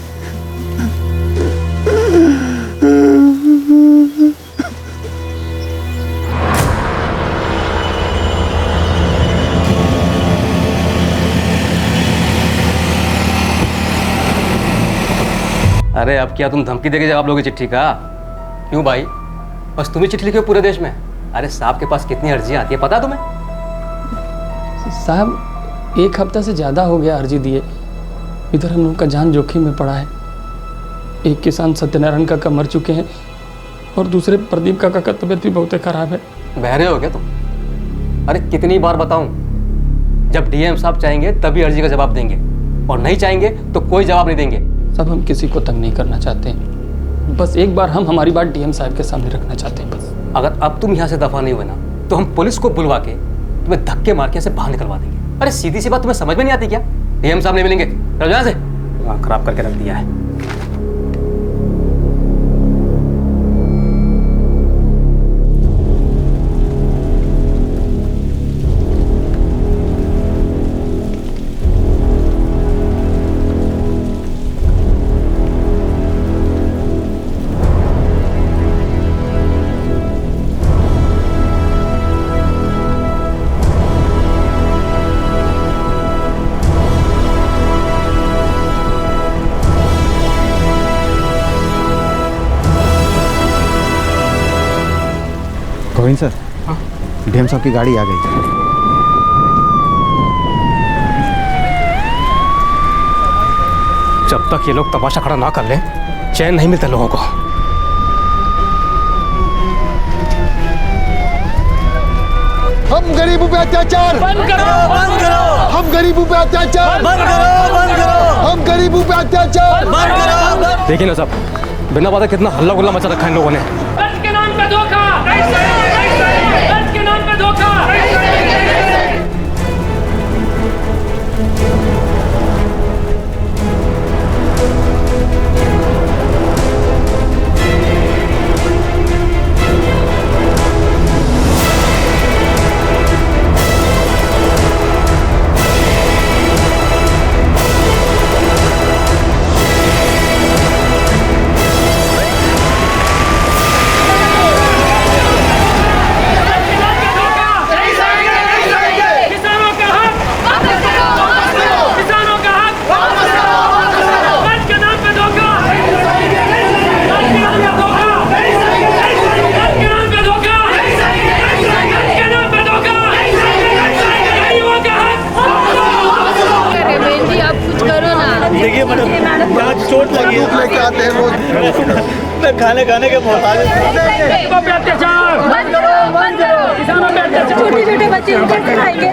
अरे अब क्या तुम धमकी देके जवाब लोगे चिट्ठी का? क्यों भाई, बस तुम ही चिट्ठी लिखे हो पूरे देश में? अरे साहब के पास कितनी अर्जियां आती है पता तुम्हें? साहब 1 हफ्ता से ज़्यादा हो गया अर्जी दिए, इधर हम लोग का जान जोखिम में पड़ा है। एक किसान सत्यनारायण काका मर चुके हैं और दूसरे प्रदीप काका का तबीयत भी बहुत खराब है। बहरे हो क्या तुम? अरे कितनी बार बताऊं, जब डीएम साहब चाहेंगे तभी अर्जी का जवाब देंगे, और नहीं चाहेंगे तो कोई जवाब नहीं देंगे। सब हम किसी को तंग नहीं करना चाहते हैं, बस एक बार हम हमारी बात डीएम साहब के सामने रखना चाहते हैं बस। अगर अब तुम यहाँ से दफा नहीं हुए ना तो हम पुलिस को बुलवा के तुम्हें धक्के मार के से बाहर निकलवा देंगे। अरे सीधी सी बात तुम्हें समझ में नहीं आती क्या? डीएम साहब नहीं मिलेंगे, चलो यहाँ से। दिमाग खराब करके रख दिया है। गोविंद सर, डीएम साहब की गाड़ी आ गई। जब तक ये लोग तमाशा खड़ा ना कर ले, चैन नहीं मिलता लोगों को। हम गरीबों पे अत्याचार बंद करो, बंद करो। हम गरीबों पे अत्याचार बंद करो, बंद करो। हम गरीबों पे अत्याचार बंद करो। देखिए ना साहब, बिना बात कितना हल्ला गुल्ला मचा रखा है इन लोगों ने। कर्ज के नाम पे धोखा, कर्ज के नाम पे धोखा। देखिए मैडम, यहाँ चोट लगी है। लेके आते हैं वो मैं खाने के मोहताज गरीबों पे अत्याचार बंद करो, किसानों पे अत्याचार। छोटे छोटे बच्चे कैसे खाएंगे?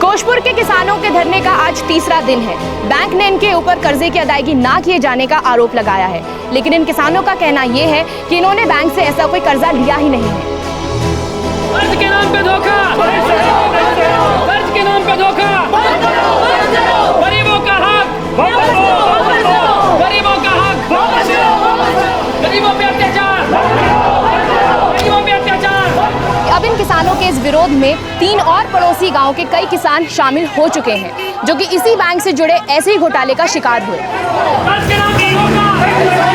कोशपुर के किसानों के धरने का आज तीसरा दिन है। बैंक ने इनके ऊपर कर्जे की अदायगी ना किए जाने का आरोप लगाया है, लेकिन इन किसानों का कहना यह है कि इन्होंने बैंक से ऐसा कोई कर्जा लिया ही नहीं है। कर्ज के नाम पे धोखा, कर्ज के नाम पे धोखा, गरीबों का हक, गरीबों का हक, गरीबों पे अत्याचार, गरीबों पे अत्याचार। अब इन किसानों के इस विरोध में 3 और पड़ोसी गांव के कई किसान शामिल हो चुके हैं, जो कि इसी बैंक से जुड़े ऐसे ही घोटाले का शिकार हुए। कर्ज के नाम पे धोखा, कर्ज के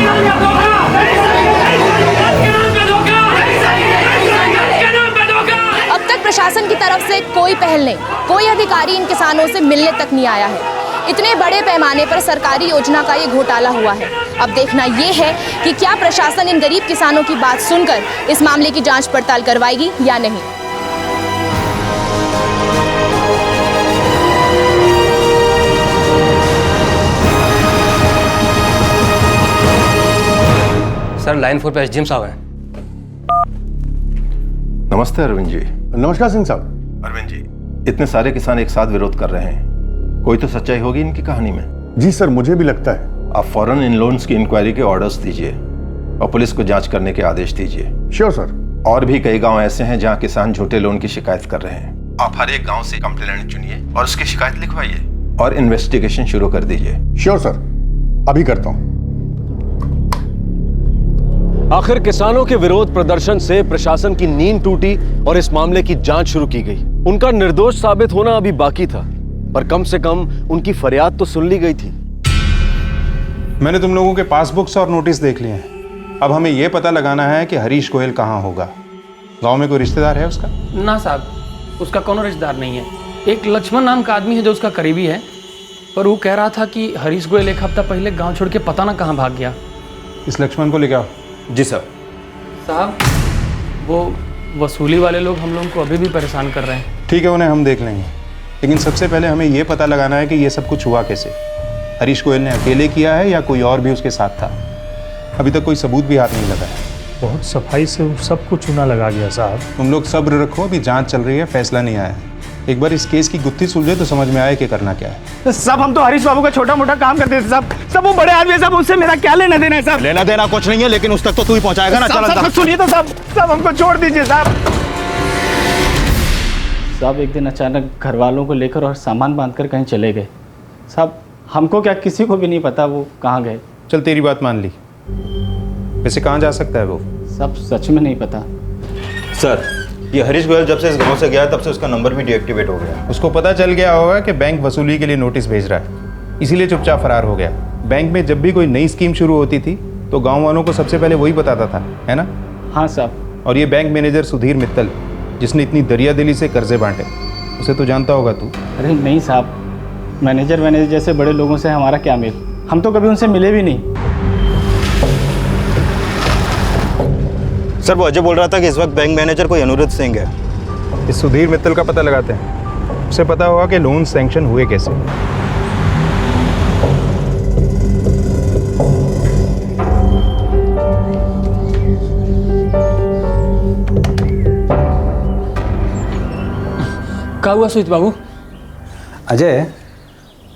नाम पे धोखा, कर्ज के नाम पे धोखा, कर्ज के नाम पे धोखा। अब तक प्रशासन की तरफ से कोई पहल नहीं, कोई अधिकारी इन किसानों से मिलने तक नहीं आया है। इतने बड़े पैमाने पर सरकारी योजना का ये घोटाला हुआ है। अब देखना ये है कि क्या प्रशासन इन गरीब किसानों की बात सुनकर इस मामले की जांच पड़ताल करवाएगी या नहीं। सर लाइन 4 पे एसडीएम साहब हैं। नमस्ते अरविंद जी। नमस्कार सिंह साहब। अरविंद जी, इतने सारे किसान एक साथ विरोध कर रहे हैं, कोई तो सच्चाई होगी इनकी कहानी में। जी सर, मुझे भी लगता है। आप फौरन इन लोन्स की इंक्वायरी के ऑर्डर्स दीजिए और पुलिस को जांच करने के आदेश दीजिए। Sure sir. और भी कई गांव ऐसे हैं जहां किसान झूठे लोन की शिकायत कर रहे हैं। आप हर एक गांव से कंप्लेंट चुनिए और उसकी शिकायत लिखवाइए और इन्वेस्टिगेशन शुरू कर दीजिए। श्योर सर, अभी करता हूँ। आखिर किसानों के विरोध प्रदर्शन से प्रशासन की नींद टूटी और इस मामले की जांच शुरू की गई। उनका निर्दोष साबित होना अभी बाकी था, पर कम से कम उनकी फरियाद तो सुन ली गई थी। मैंने तुम लोगों के पासबुक्स और नोटिस देख लिए हैं। अब हमें यह पता लगाना है कि हरीश गोयल कहाँ होगा। गांव में कोई रिश्तेदार है उसका? ना साहब, उसका कोनो रिश्तेदार नहीं है। एक लक्ष्मण नाम का आदमी है जो उसका करीबी है, पर वो कह रहा था कि हरीश गोयल एक हफ्ता पहले गांव छोड़ के पता ना कहाँ भाग गया। इस लक्ष्मण को लेके आओ। जी सर। साहब, वो वसूली वाले लोग हम लोगों को अभी भी परेशान कर रहे हैं। ठीक है, उन्हें हम देख लेंगे, लेकिन सबसे पहले हमें यह पता लगाना है कि यह सब कुछ हुआ कैसे। हरीश गोयल ने अकेले किया है या कोई और भी उसके साथ था? अभी तक कोई सबूत भी हाथ नहीं लगा है। बहुत सफाई से सब कुछ चूना लगा गया साहब। तुम लोग सब्र रखो, अभी जांच चल रही है, फैसला नहीं आया है। एक बार इस केस की गुत्थी सुलझे तो समझ में आए कि करना क्या है। साहब, हम तो हरीश बाबू का छोटा मोटा काम करते थे साहब। सब वो बड़े आदमी है साहब, उससे मेरा क्या लेना देना है साहब? लेना देना कुछ नहीं है, लेकिन उस तक तो तू ही पहुंचाएगा ना। चल सुनिए तो साहब, साहब हमको छोड़ दीजिए साहब। साहब एक दिन अचानक घर वालों को लेकर और सामान बांधकर कहीं चले गए साहब। हमको क्या, किसी को भी नहीं पता वो कहाँ गए। चल तेरी बात मान ली, वैसे कहाँ जा सकता है वो? सब सच में नहीं पता सर। ये हरीश गोयल जब से इस गांव से गया तब से उसका नंबर भी डीएक्टिवेट हो गया। उसको पता चल गया होगा कि बैंक वसूली के लिए नोटिस भेज रहा है, इसीलिए चुपचाप फरार हो गया। बैंक में जब भी कोई नई स्कीम शुरू होती थी तो गांव वालों को सबसे पहले वही बताता था, है ना? हाँ साहब। और ये बैंक मैनेजर सुधीर मित्तल, जिसने इतनी दरियादिली से कर्जे बांटे, उसे तो जानता होगा तू। अरे नहीं साहब, मैनेजर जैसे बड़े लोगों से हमारा क्या मेल, हम तो कभी उनसे मिले भी नहीं। सर वो अजय बोल रहा था कि इस वक्त बैंक मैनेजर कोई अनुरुद्ध सिंह है। इस सुधीर मित्तल का पता लगाते हैं, उसे पता होगा कि लोन सैंक्शन हुए कैसे। क्या हुआ सुजीत बाबू? अजय,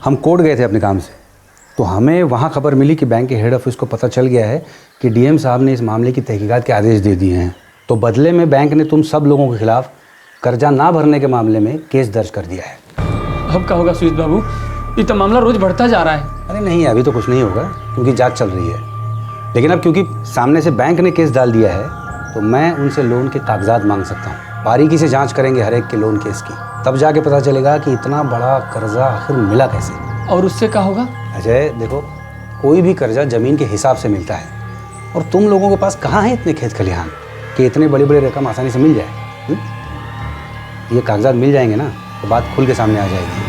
हम कोर्ट गए थे अपने काम से, तो हमें वहाँ खबर मिली कि बैंक के हेड ऑफिस को पता चल गया है कि डीएम साहब ने इस मामले की तहकीकात के आदेश दे दिए हैं। तो बदले में बैंक ने तुम सब लोगों के खिलाफ कर्जा ना भरने के मामले में केस दर्ज कर दिया है। अब क्या होगा सुजीत बाबू? ये तो मामला रोज बढ़ता जा रहा है। अरे नहीं, अभी तो कुछ नहीं होगा क्योंकि जांच चल रही है। लेकिन अब क्योंकि सामने से बैंक ने केस डाल दिया है तो मैं उनसे लोन के कागजात मांग सकता हूँ। बारीकी से जाँच करेंगे हर एक के लोन केस की, तब जाके पता चलेगा कि इतना बड़ा कर्जा आखिर मिला कैसे। और उससे क्या होगा? अजय देखो, कोई भी कर्जा ज़मीन के हिसाब से मिलता है, और तुम लोगों के पास कहाँ है इतने खेत खलिहान कि इतने बड़ी बड़ी रकम आसानी से मिल जाए। ये कागजात मिल जाएंगे ना तो बात खुल के सामने आ जाएगी।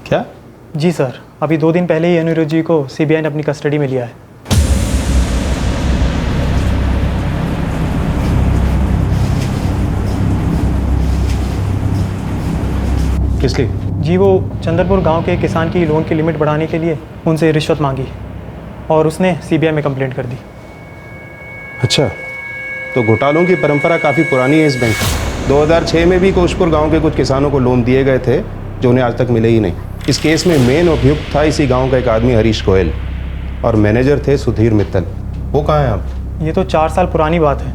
क्या जी सर, अभी 2 दिन पहले ही अनिरुद्ध जी को सीबीआई ने अपनी कस्टडी में लिया है। किस लिए? जी वो चंद्रपुर गांव के किसान की लोन की लिमिट बढ़ाने के लिए उनसे रिश्वत मांगी और उसने सीबीआई में कंप्लेंट कर दी। अच्छा, तो घोटालों की परंपरा काफ़ी पुरानी है इस बैंक की। 2006 में भी कोशपुर गांव के कुछ किसानों को लोन दिए गए थे जो उन्हें आज तक मिले ही नहीं। इस केस में मेन अभियुक्त था इसी गांव का एक आदमी हरीश गोयल और मैनेजर थे सुधीर मित्तल। वो कहाँ हैं आप? ये तो 4 साल पुरानी बात है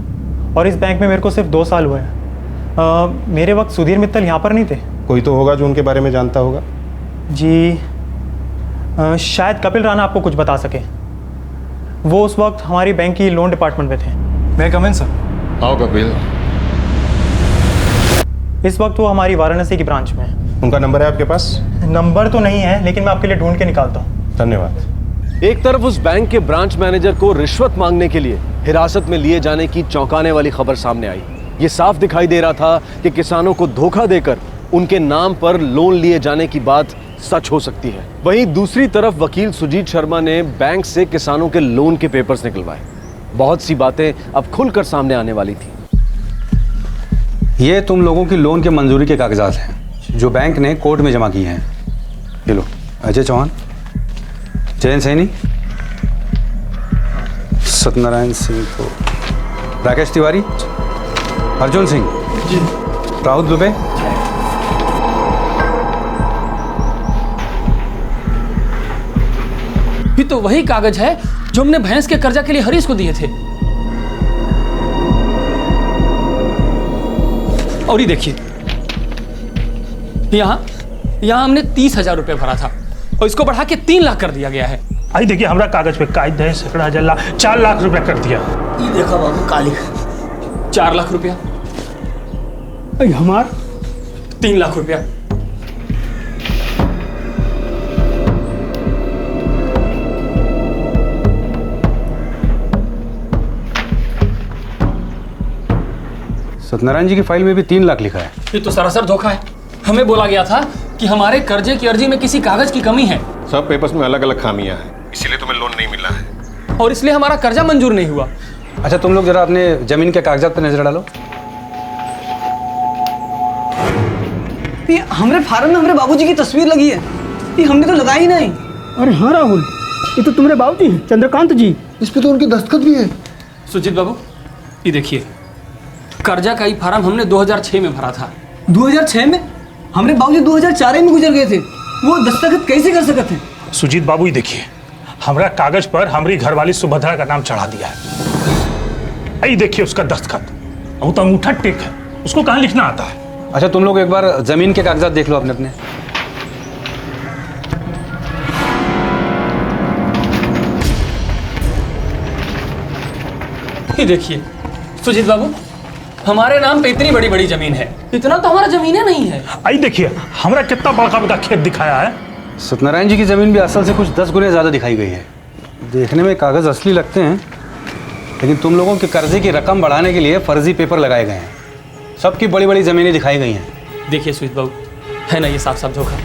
और इस बैंक में मेरे को सिर्फ 2 साल हुए हैं। मेरे वक्त सुधीर मित्तल यहाँ पर नहीं थे। कोई तो होगा जो उनके बारे में जानता होगा। जी शायद कपिल राणा आपको कुछ बता सके। वो उस वक्त हमारी बैंक की लोन डिपार्टमेंट में थे। मैं कम इन सर। आओ कपिल। इस वक्त वो हमारी वाराणसी की ब्रांच में है। उनका नंबर है आपके पास? नंबर तो नहीं है, लेकिन मैं आपके लिए ढूंढ के निकालता हूँ। धन्यवाद। एक तरफ उस बैंक के ब्रांच मैनेजर को रिश्वत मांगने के लिए हिरासत में लिए जाने की चौंकाने वाली खबर सामने आई। ये साफ दिखाई दे रहा था कि किसानों को धोखा देकर उनके नाम पर लोन लिए जाने की बात सच हो सकती है। वहीं दूसरी तरफ वकील सुजीत शर्मा ने बैंक से किसानों के लोन के पेपर्स निकलवाए। बहुत सी बातें अब खुलकर सामने आने वाली थी। ये तुम लोगों की लोन के मंजूरी के कागजात हैं जो बैंक ने कोर्ट में जमा किए हैं। ये लो, अजय चौहान, जयंत सैनी, सत्यनारायण सिंह, तो राकेश तिवारी, अर्जुन सिंह, राहुल दुबे, ये तो वही कागज है जो हमने भैंस के कर्जा के लिए हरीश को दिए थे। और ये देखिए, यहाँ हमने 30,000 रुपये भरा था और इसको बढ़ा के 3 लाख कर दिया गया है। आई देखिए, हमारा कागज पे कायद है 4 लाख रुपया कर दिया। ये देखो बाबू, काली 4 लाख रुपया, हमार 3 लाख रुपया। सत्यनारायण जी की फाइल में भी 3 लाख लिखा है। ये तो सरासर धोखा है। हमें बोला गया था कि हमारे कर्जे की अर्जी में किसी कागज की कमी है। सब पेपर्स में अलग अलग खामियां हैं, इसीलिए तुम्हें लोन नहीं मिला है और इसलिए हमारा कर्जा मंजूर नहीं हुआ। अच्छा, तुम लोग जरा अपने जमीन के कागजात पर नजर डालो। ये हमारे फार्म में हमारे बाबूजी की तस्वीर लगी है, ये हमने तो लगाई नहीं। अरे हाँ राहुल, ये तो तुम्हारे बाबूजी हैं, चंद्रकांत जी। इस पे तो उनकी दस्तखत भी है। सुजीत बाबू, ये देखिए, कर्जा का ही फार्म हमने 2006 में भरा था। 2006 में? हमारे बाबूजी 2004 में गुजर गए थे, वो दस्तखत कैसे कर सकते थे? सुजीत बाबू, ये देखिए, हमारा कागज पर हमारी घरवाली सुभद्रा का नाम चढ़ा दिया है। आई देखिए उसका दस्तखत, वो तो अंगूठा टेक है, उसको कहाँ लिखना आता है? अच्छा, तुम लोग एक बार जमीन के कागजात देख लो अपने अपने। ये देखिए सुजीत बाबू, हमारे नाम पे इतनी बड़ी बड़ी जमीन है, इतना तो हमारा जमीन है नहीं है। आई देखिए, हमारा कितना बड़ा बड़ा खेत दिखाया है। सत्यनारायण जी की जमीन भी असल से कुछ 10 गुने ज्यादा दिखाई गई है। देखने में कागज असली लगते हैं, लेकिन तुम लोगों के कर्जे की रकम बढ़ाने के लिए फर्जी पेपर लगाए गए हैं। सबकी बड़ी बड़ी जमीनें दिखाई गई हैं। देखिए सुजीत बाबू, है ना ये साफ साफ धोखा।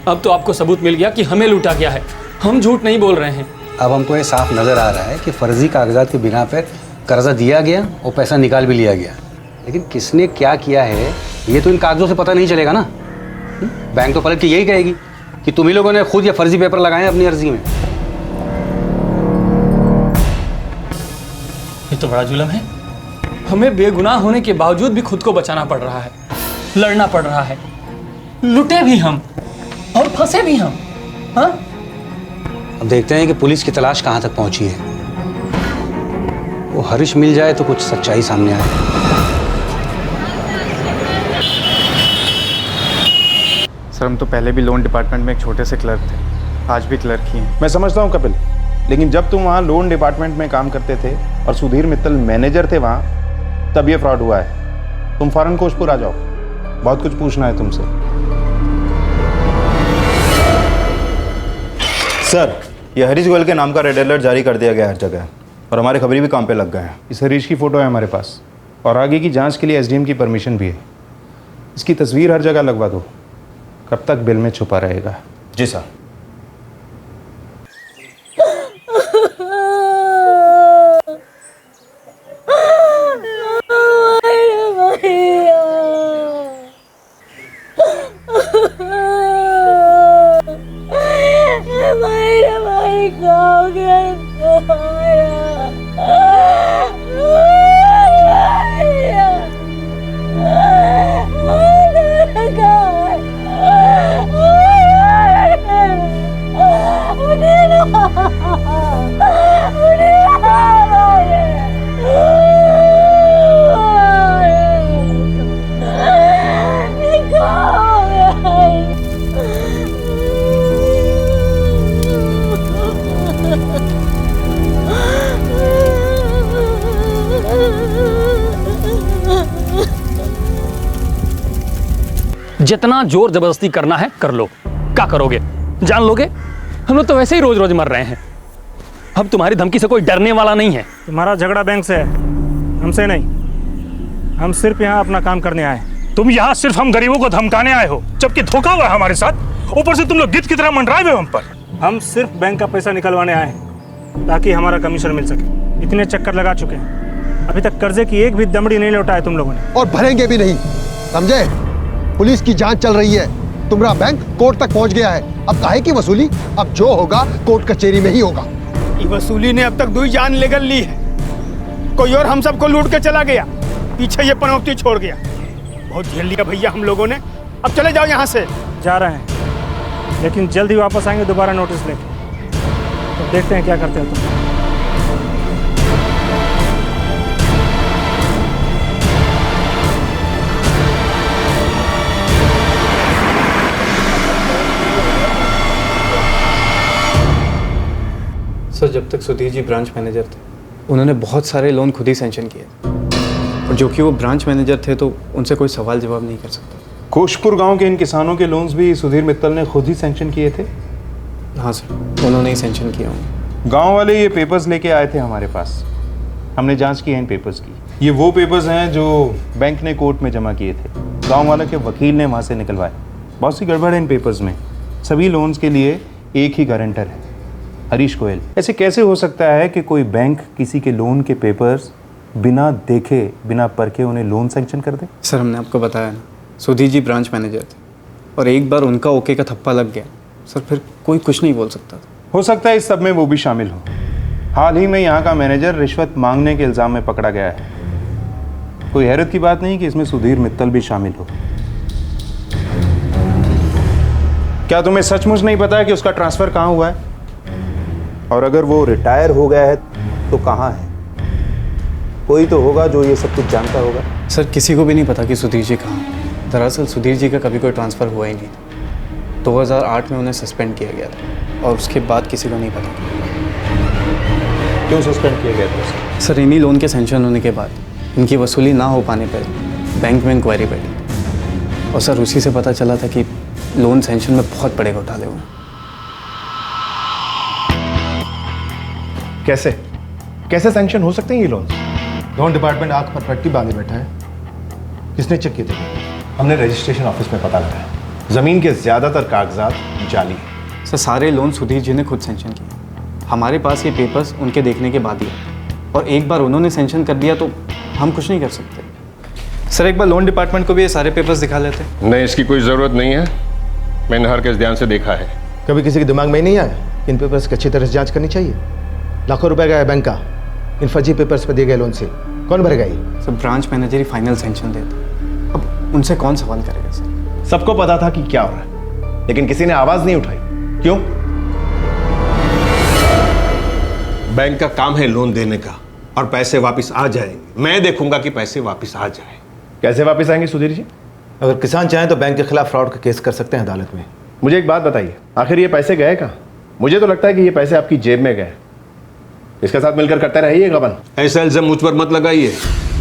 अब तो आपको सबूत मिल गया कि हमें लूटा गया है, हम झूठ नहीं बोल रहे हैं। अब हमको ये साफ नजर आ रहा है कि फर्जी कागजात के बिना पर कर्जा दिया गया और पैसा निकाल भी लिया गया, लेकिन किसने क्या किया है ये तो इन कागजों से पता नहीं चलेगा ना। बैंक तो पलट के यही कहेगी कि तुम ही लोगों ने खुद ये फर्जी पेपर लगाए अपनी अर्जी में। ये तो बड़ा जुल्म है। हमें बेगुनाह होने के बावजूद भी खुद को बचाना पड़ रहा है, लड़ना पड़ रहा है। लुटे भी हम और फंसे भी हम। हाँ, अब देखते हैं कि पुलिस की तलाश कहाँ तक पहुंची है। वो हरीश मिल जाए तो कुछ सच्चाई सामने आए। सर, हम तो पहले भी लोन डिपार्टमेंट में एक छोटे से क्लर्क थे, आज भी क्लर्क ही हैं। मैं समझता हूँ कपिल, लेकिन जब तुम वहाँ लोन डिपार्टमेंट में काम करते थे और सुधीर मित्तल मैनेजर थे वहाँ, तब ये फ्रॉड हुआ है। तुम फौरन कोशपुर आ जाओ, बहुत कुछ पूछना है तुमसे। सर, ये हरीश गोयल के नाम का रेड अलर्ट जारी कर दिया गया हर जगह और हमारे खबरी भी काम पे लग गए हैं। इस हरीश की फ़ोटो है हमारे पास और आगे की जांच के लिए एसडीएम की परमिशन भी है। इसकी तस्वीर हर जगह लगवा दो, कब तक बिल में छुपा रहेगा। जी सर। गया इनको जितना जोर जबरदस्ती करना है कर लो। क्या करोगे? जान लोगे? हम लोग तो वैसे ही रोज रोज मर रहे हैं। अब तुम्हारी धमकी से कोई डरने वाला नहीं है। तुम्हारा झगड़ा बैंक से है, हमसे नहीं। हम सिर्फ यहाँ अपना काम करने आए। तुम यहाँ सिर्फ हम गरीबों को धमकाने आए हो, जबकि धोखा हुआ है हमारे साथ। ऊपर से तुम लोग गिद्ध की तरह मंडराए हुए हम पर। हम सिर्फ बैंक का पैसा निकलवाने आए हैं ताकि हमारा कमीशन मिल सके। इतने चक्कर लगा चुके हैं, अभी तक कर्जे की एक भी दमड़ी नहीं लौटाए तुम लोगों ने। और भरेंगे भी नहीं, समझे? पुलिस की जांच चल रही है। तुम्हारा बैंक कोर्ट तक पहुंच गया है। अब काहे की वसूली? अब जो होगा कोर्ट कचहरी में ही होगा। ये वसूली ने अब तक 2 जान लेकर ली है। कोई और हम सबको लूट के चला गया, पीछे ये पनौती छोड़ गया। बहुत झेल लिया भैया हम लोगों ने, अब चले जाओ यहाँ से। जा रहे हैं, लेकिन जल्द ही वापस आएंगे दोबारा नोटिस लेके। तो देखते हैं क्या करते हो तुम। सर, जब तक सुधीर जी ब्रांच मैनेजर थे उन्होंने बहुत सारे लोन खुद ही सेंशन किए, और जो कि वो ब्रांच मैनेजर थे तो उनसे कोई सवाल जवाब नहीं कर सकता। कोशपुर गांव के इन किसानों के लोन्स भी सुधीर मित्तल ने खुद ही सैंक्शन किए थे? हाँ सर, उन्होंने ही सेंशन किया होंगे। गांव वाले ये पेपर्स लेके आए थे हमारे पास, हमने जांच की है इन पेपर्स की। ये वो पेपर्स हैं जो बैंक ने कोर्ट में जमा किए थे, गाँव वालों के वकील ने वहाँ से निकलवाए। बहुत सी गड़बड़ है इन पेपर्स में। सभी लोन्स के लिए एक ही गारंटर है, हरीश गोयल। ऐसे कैसे हो सकता है कि कोई बैंक किसी के लोन के पेपर्स बिना देखे बिना परखे उन्हें लोन सैंक्शन कर दे? सर, हमने आपको बताया ना, सुधीर जी ब्रांच मैनेजर थे और एक बार उनका ओके का थप्पा लग गया सर, फिर कोई कुछ नहीं बोल सकता था। हो सकता है इस सब में वो भी शामिल हो। हाल ही में यहाँ का मैनेजर रिश्वत मांगने के इल्ज़ाम में पकड़ा गया है। कोई हैरत की बात नहीं कि इसमें सुधीर मित्तल भी शामिल हो। क्या तुम्हें सचमुच नहीं पता है कि उसका ट्रांसफ़र कहाँ हुआ है? और अगर वो रिटायर हो गया है तो कहाँ है? कोई तो होगा जो ये सब कुछ जानता होगा। सर, किसी को भी नहीं पता कि सुधीर जी कहाँ हैं। दरअसल सुधीर जी का कभी कोई ट्रांसफ़र हुआ ही नहीं। 2008 में उन्हें सस्पेंड किया गया था और उसके बाद किसी को नहीं पता। क्यों सस्पेंड किया गया था? सर, इन्हीं लोन के सैंक्शन होने के बाद इनकी वसूली ना हो पाने पर बैंक में इंक्वायरी बैठी और सर उसी से पता चला था कि लोन सैंक्शन में बहुत बड़े घोटाले हुए। कैसे सैंक्शन हो सकते हैं ये लोन? लोन डिपार्टमेंट आंख पर पट्टी बांधे बैठा है। किसने चेक किए थे? हमने रजिस्ट्रेशन ऑफिस में पता लगाया, जमीन के ज्यादातर कागजात जाली हैं। सर, सारे लोन सुधीर जी ने खुद सैंक्शन किए। हमारे पास ये पेपर्स उनके देखने के बाद ही, और एक बार उन्होंने सैंक्शन कर दिया तो हम कुछ नहीं कर सकते। सर, एक बार लोन डिपार्टमेंट को भी ये सारे पेपर्स दिखा लेते। नहीं, इसकी कोई ज़रूरत नहीं है। मैंने हर केस ध्यान से देखा है। कभी किसी के दिमाग में नहीं आया इन पेपर्स की अच्छी तरह से जांच करनी चाहिए? लाखों रुपए गया है बैंक का इन फर्जी पेपर्स पर दिए गए लोन से। कौन भरेगा ये? सर, ब्रांच मैनेजर ही फाइनल सैंक्शन देता। अब उनसे कौन सवाल करेगा सर? सबको पता था कि क्या हो रहा है, लेकिन किसी ने आवाज नहीं उठाई। क्यों? बैंक का काम है लोन देने का, और पैसे वापस आ जाएंगे। मैं देखूंगा कि पैसे वापस आ जाए। कैसे वापस आएंगे सुधीर जी? अगर किसान चाहें तो बैंक के खिलाफ फ्रॉड का केस कर सकते हैं अदालत में। मुझे एक बात बताइए, आखिर ये पैसे गए कहाँ? मुझे तो लगता है कि ये पैसे आपकी जेब में गए। इसके साथ मिलकर करते रहिएगा बन। ऐसा इल्जाम मुझ पर मत लगाइए।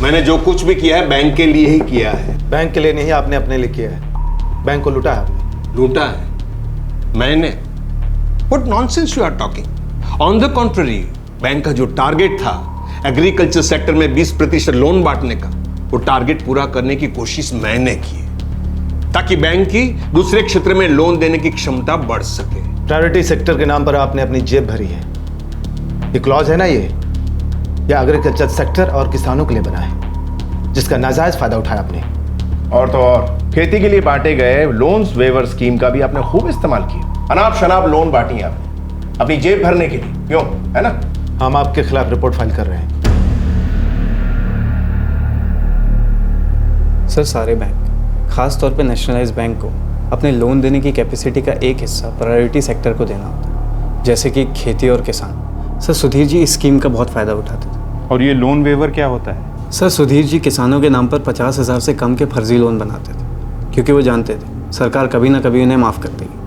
मैंने जो कुछ भी किया है बैंक के लिए ही किया है। बैंक के लिए नहीं, आपने अपने लिए किया है। बैंक को लूटा है आपने। लूटा है मैंने? What nonsense you are talking. On the contrary, bank का जो टारगेट था एग्रीकल्चर सेक्टर में 20% लोन बांटने का, वो टारगेट पूरा करने की कोशिश मैंने की ताकि बैंक की दूसरे क्षेत्र में लोन देने की क्षमता बढ़ सके। प्रायोरिटी सेक्टर के नाम पर आपने अपनी जेब भरी है। ये क्लॉज है ना, ये एग्रीकल्चर सेक्टर और किसानों के लिए बना है, जिसका नाजायज फायदा उठाया आपने। और तो और खेती के लिए बांटे गए लोन्स वेवर स्कीम का भी आपने खूब इस्तेमाल किया। अनाप शनाप लोन बांटी आपने। अपनी जेब भरने के लिए, क्यों, है ना? हम आपके खिलाफ रिपोर्ट फाइल कर रहे हैं। सर, सारे बैंक, खास तौर पे नेशनलाइज्ड बैंक को अपने लोन देने की कैपेसिटी का एक हिस्सा प्रायोरिटी सेक्टर को देना होता है, जैसे कि खेती और किसान। सर, सुधीर जी इस स्कीम का बहुत फ़ायदा उठाते थे। और ये लोन वेवर क्या होता है? सर, सुधीर जी किसानों के नाम पर 50,000 से कम के फर्जी लोन बनाते थे, क्योंकि वो जानते थे सरकार कभी ना कभी उन्हें माफ़ कर देगी।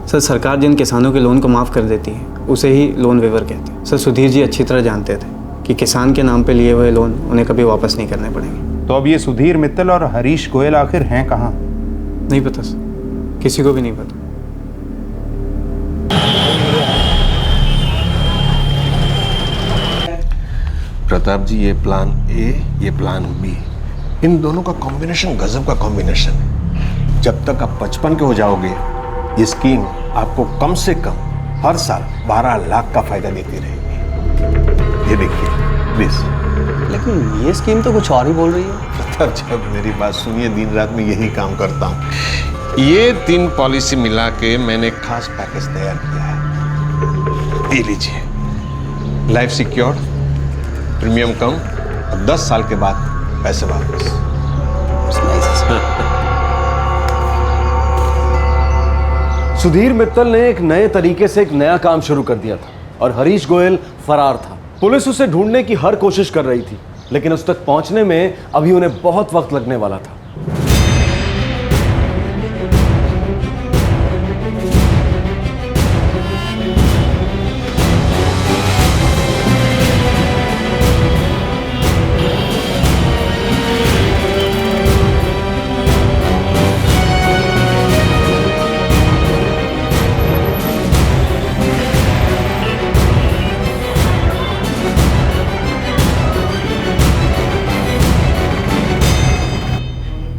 सर, सरकार जिन किसानों के लोन को माफ़ कर देती है उसे ही लोन वेवर कहते हैं। सर, सुधीर जी अच्छी तरह जानते थे कि किसान के नाम पे लिए हुए लोन उन्हें कभी वापस नहीं करने पड़ेंगे। तो अब ये सुधीर मित्तल और हरीश गोयल आखिर हैं कहाँ? नहीं पता सर, किसी को भी नहीं पता। प्रताप जी, ये प्लान ए, ये प्लान बी, इन दोनों का कॉम्बिनेशन गजब का कॉम्बिनेशन है। जब तक आप 55 के हो जाओगे, ये स्कीम आपको कम से कम हर साल 12 लाख का फायदा देती रहेगी। ये देखिए प्लीज। लेकिन ये स्कीम तो कुछ और ही बोल रही है। प्रताप जी, अब मेरी बात सुनिए, दिन रात में यही काम करता हूँ। ये 3 पॉलिसी मिला के मैंने खास पैकेज तैयार किया है। ये लीजिए, लाइफ सिक्योर्ड, प्रीमियम कम और 10 साल के बाद पैसे वापस। सुधीर मित्तल ने एक नए तरीके से एक नया काम शुरू कर दिया था और हरीश गोयल फरार था। पुलिस उसे ढूंढने की हर कोशिश कर रही थी, लेकिन उस तक पहुंचने में अभी उन्हें बहुत वक्त लगने वाला था।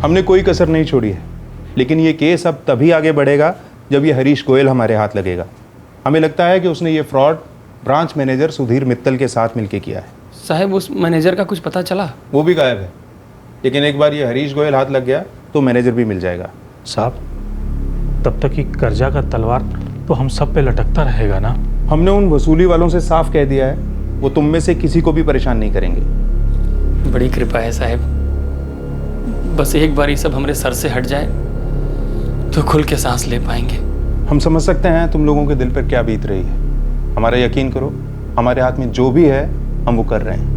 हमने कोई कसर नहीं छोड़ी है, लेकिन ये केस अब तभी आगे बढ़ेगा जब ये हरीश गोयल हमारे हाथ लगेगा। हमें लगता है कि उसने ये fraud branch manager Sudhir Mittal के साथ मिलकर किया है। साहब, उस मैनेजर का कुछ पता चला? वो भी गायब है, लेकिन एक बार ये हरीश गोयल हाथ लग गया तो मैनेजर भी मिल जाएगा। साहब, तब तक ही कर्जा का तलवार तो हम सब पे लटकता रहेगा ना। हमने उन वसूली वालों से साफ कह दिया है, वो तुम में से किसी को भी परेशान नहीं करेंगे। बड़ी कृपा है साहब, बस एक बार ये सब हमारे सर से हट जाए तो खुल के सांस ले पाएंगे। हम समझ सकते हैं तुम लोगों के दिल पर क्या बीत रही है। हमारा यकीन करो, हमारे हाथ में जो भी है हम वो कर रहे हैं।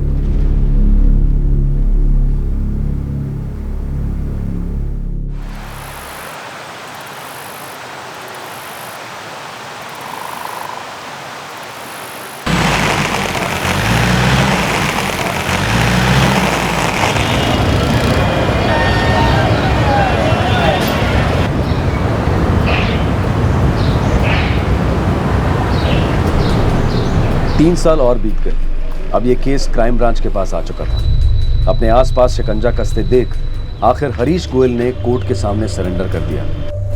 तीन साल और बीत गए। अब ये केस क्राइम ब्रांच के पास आ चुका था। अपने आसपास शिकंजा कसते देख आखिर हरीश गोयल ने कोर्ट के सामने सरेंडर कर दिया।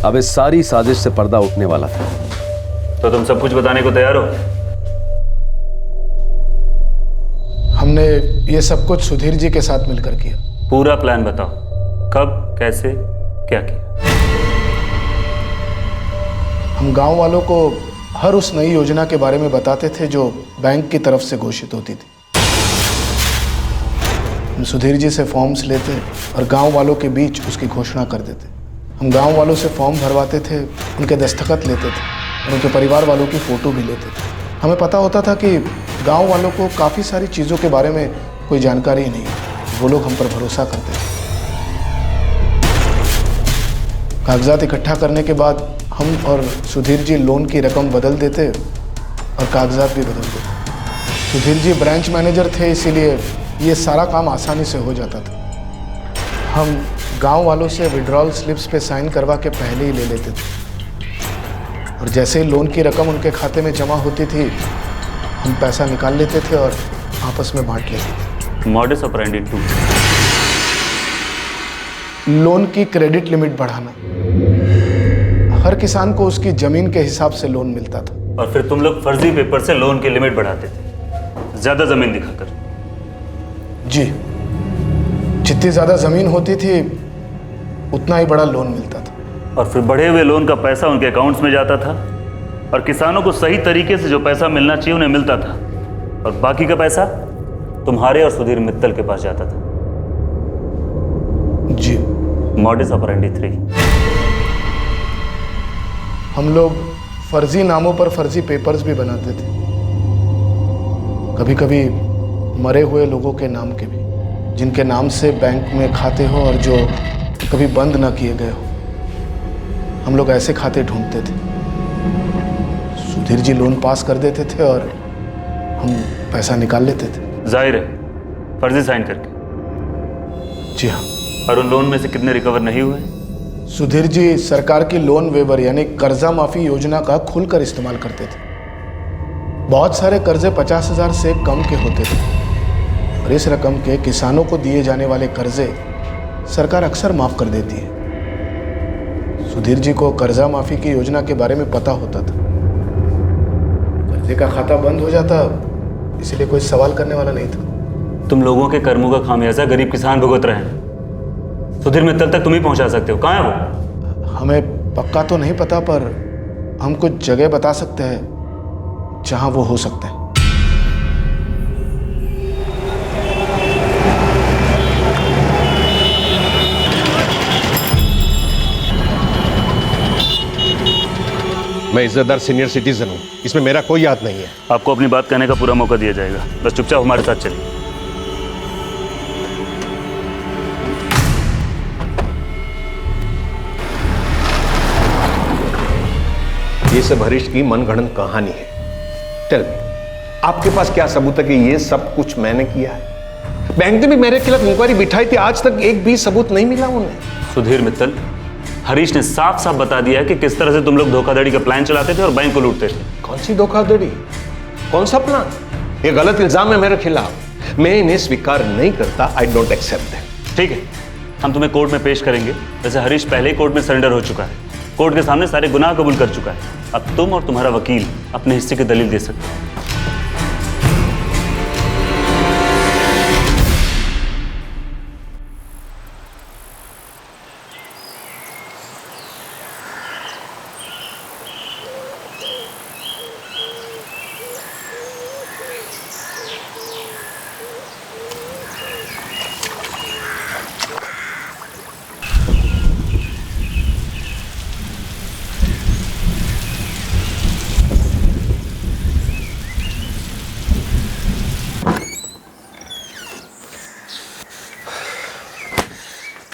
अब इस सारी साजिश से पर्दा उठने वाला था। तो तुम सब कुछ बताने को तैयार हो? हमने ये सब कुछ सुधीर जी के साथ मिलकर किया। पूरा प्लान बताओ, कब, कैसे, क्या किया? हम गांव वालों को हर उस नई योजना के बारे में बताते थे जो बैंक की तरफ से घोषित होती थी। हम सुधीर जी से फॉर्म्स लेते और गांव वालों के बीच उसकी घोषणा कर देते। हम गांव वालों से फॉर्म भरवाते थे, उनके दस्तखत लेते थे और उनके परिवार वालों की फ़ोटो भी लेते थे। हमें पता होता था कि गांव वालों को काफ़ी सारी चीज़ों के बारे में कोई जानकारी नहीं है। वो लोग हम पर भरोसा करते थे। कागजात इकट्ठा करने के बाद हम और सुधीर जी लोन की रकम बदल देते और कागजात भी बदल देते। सुधीर जी ब्रांच मैनेजर थे, इसीलिए ये सारा काम आसानी से हो जाता था। हम गांव वालों से विड्रॉल स्लिप्स पे साइन करवा के पहले ही ले लेते थे और जैसे ही लोन की रकम उनके खाते में जमा होती थी हम पैसा निकाल लेते थे और आपस में बांट लेते थे। मॉडस ऑपरेंडी 2, लोन की क्रेडिट लिमिट बढ़ाना। हर किसान को उसकी जमीन के हिसाब से लोन मिलता था। और फिर तुम लोग फर्जी पेपर से लोन की लिमिट बढ़ाते थे, ज्यादा जमीन दिखाकर। जी, जितनी ज्यादा जमीन होती थी उतना ही बड़ा लोन मिलता था। और फिर बढ़े हुए लोन का पैसा उनके अकाउंट्स में जाता था और किसानों को सही तरीके से जो पैसा मिलना चाहिए उन्हें मिलता था, और बाकी का पैसा तुम्हारे और सुधीर मित्तल के पास जाता था। जी। Modus operandi 3। हम लोग फर्जी नामों पर फर्जी पेपर्स भी बनाते थे, कभी कभी मरे हुए लोगों के नाम के भी, जिनके नाम से बैंक में खाते हो और जो कभी बंद ना किए गए हो। हम लोग ऐसे खाते ढूंढते थे। सुधीर जी लोन पास कर देते थे और हम पैसा निकाल लेते थे। जाहिर है, फर्जी साइन करके। जी हाँ। और उन लोन में से कितने रिकवर नहीं हुए? सुधीर जी सरकार की लोन वेवर यानी कर्जा माफी योजना का खुलकर इस्तेमाल करते थे। बहुत सारे कर्जे 50,000 से कम के होते थे, और इस रकम के किसानों को दिए जाने वाले कर्जे सरकार अक्सर माफ कर देती है। सुधीर जी को कर्जा माफी की योजना के बारे में पता होता था। कर्जे का खाता बंद हो जाता, इसलिए कोई सवाल करने वाला नहीं था। तुम लोगों के कर्मों का खामियाजा गरीब किसान भुगत रहे हैं। सुधीर मित्तल तक तुम ही पहुंचा सकते हो। कहाँ है वो? हमें पक्का तो नहीं पता, पर हम कुछ जगह बता सकते हैं जहां वो हो सकते हैं। मैं इज्जतदार सीनियर सिटीजन हूं, इसमें मेरा कोई हाथ नहीं है। आपको अपनी बात कहने का पूरा मौका दिया जाएगा, बस चुपचाप हमारे साथ चलिए। ये सब हरीश की मनगढ़ंत कहानी है। टेल मी, आपके पास क्या सबूत है कि ये सब कुछ मैंने किया है? बैंक ने भी मेरे खिलाफ इंक्वायरी बिठाई थी, आज तक एक भी सबूत नहीं मिला उन्हें। सुधीर मित्तल, हरीश ने साफ साफ बता दिया है कि किस तरह से तुम लोग धोखाधड़ी का प्लान चलाते थे और बैंक को लूटते थे। कौन सी धोखाधड़ी, कौन सा प्लान? ये गलत इल्जाम है मेरे खिलाफ, मैं इन्हें स्वीकार नहीं करता। I don't accept that. ठीक है, हम तुम्हें कोर्ट में पेश करेंगे। वैसे हरीश पहले ही कोर्ट में सरेंडर हो चुका है, कोर्ट के सामने सारे गुनाह कबूल कर चुका है। अब तुम और तुम्हारा वकील अपने हिस्से की दलील दे सकते हो।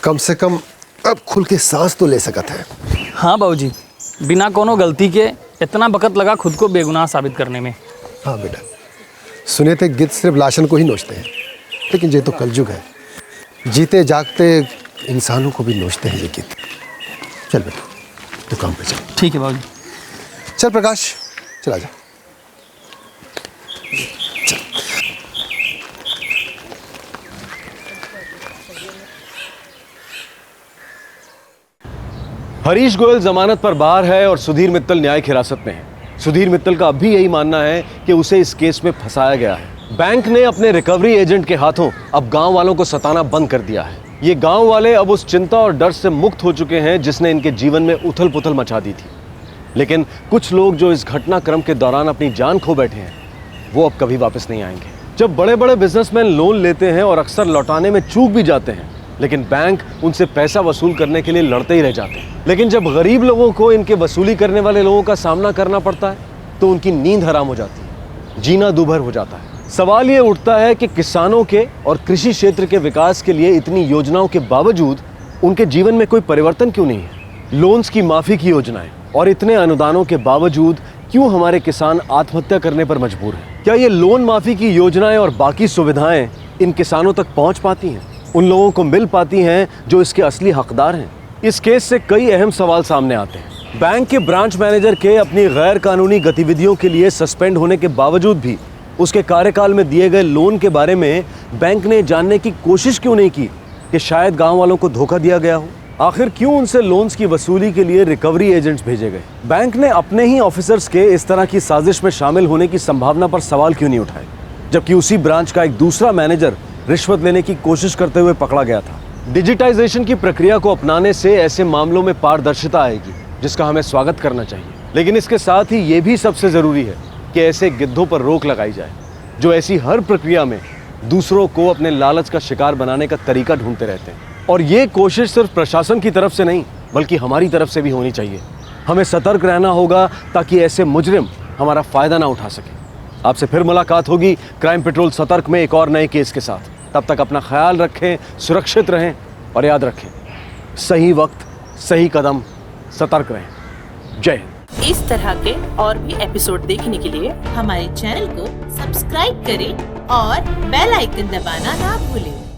कम से कम अब खुल के सांस तो ले सकत है। हाँ बाबूजी, बिना कोनो गलती के इतना वक्त लगा खुद को बेगुनाह साबित करने में। हाँ बेटा, सुने थे गिद्ध सिर्फ लाशन को ही नोचते हैं, लेकिन ये तो कलयुग है, जीते जागते इंसानों को भी नोचते हैं ये गिद्ध। चल बेटा दुकान पे चल। ठीक है बाबूजी। चल प्रकाश, चला जा। हरीश गोयल जमानत पर बाहर है और सुधीर मित्तल न्यायिक हिरासत में है। सुधीर मित्तल का अब भी यही मानना है कि उसे इस केस में फंसाया गया है। बैंक ने अपने रिकवरी एजेंट के हाथों अब गांव वालों को सताना बंद कर दिया है। ये गांव वाले अब उस चिंता और डर से मुक्त हो चुके हैं जिसने इनके जीवन में उथल पुथल मचा दी थी। लेकिन कुछ लोग जो इस घटनाक्रम के दौरान अपनी जान खो बैठे हैं, वो अब कभी वापस नहीं आएंगे। जब बड़े बड़े बिजनेसमैन लोन लेते हैं और अक्सर लौटाने में चूक भी जाते हैं, लेकिन बैंक उनसे पैसा वसूल करने के लिए लड़ते ही रह जाते हैं। लेकिन जब गरीब लोगों को इनके वसूली करने वाले लोगों का सामना करना पड़ता है तो उनकी नींद हराम हो जाती है, जीना दूभर हो जाता है। सवाल ये उठता है कि किसानों के और कृषि क्षेत्र के विकास के लिए इतनी योजनाओं के बावजूद उनके जीवन में कोई परिवर्तन क्यों नहीं है? लोन्स की माफी की योजनाएं और इतने अनुदानों के बावजूद क्यों हमारे किसान आत्महत्या करने पर मजबूर हैं? क्या ये लोन माफी की योजनाएं और बाकी सुविधाएं इन किसानों तक पहुंच पाती हैं, उन लोगों को मिल पाती हैं जो इसके असली हकदार हैं? इस केस से कई अहम सवाल सामने आते हैं। बैंक के ब्रांच मैनेजर के अपनी गैर कानूनी गतिविधियों के लिए सस्पेंड होने के बावजूद भी उसके कार्यकाल में दिए गए लोन के बारे में बैंक ने जानने की कोशिश क्यों नहीं की कि शायद गांव वालों को धोखा दिया गया हो? आखिर क्यों उनसे लोन्स की वसूली के लिए रिकवरी एजेंट्स भेजे गए? बैंक ने अपने ही ऑफिसर्स के इस तरह की साजिश में शामिल होने की संभावना पर सवाल क्यों नहीं उठाए, जबकि उसी ब्रांच का एक दूसरा मैनेजर रिश्वत लेने की कोशिश करते हुए पकड़ा गया था? डिजिटाइजेशन की प्रक्रिया को अपनाने से ऐसे मामलों में पारदर्शिता आएगी, जिसका हमें स्वागत करना चाहिए। लेकिन इसके साथ ही ये भी सबसे जरूरी है कि ऐसे गिद्धों पर रोक लगाई जाए जो ऐसी हर प्रक्रिया में दूसरों को अपने लालच का शिकार बनाने का तरीका ढूंढते रहते हैं। और ये कोशिश सिर्फ प्रशासन की तरफ से नहीं बल्कि हमारी तरफ से भी होनी चाहिए। हमें सतर्क रहना होगा ताकि ऐसे मुजरिम हमारा फायदा ना उठा सके। आपसे फिर मुलाकात होगी क्राइम पेट्रोल सतर्क में एक और नए केस के साथ। तब तक अपना ख्याल रखें, सुरक्षित रहें और याद रखें, सही वक्त सही कदम, सतर्क रहें। जय हिंद। इस तरह के और भी एपिसोड देखने के लिए हमारे चैनल को सब्सक्राइब करें और बेल आइकन दबाना ना भूलें।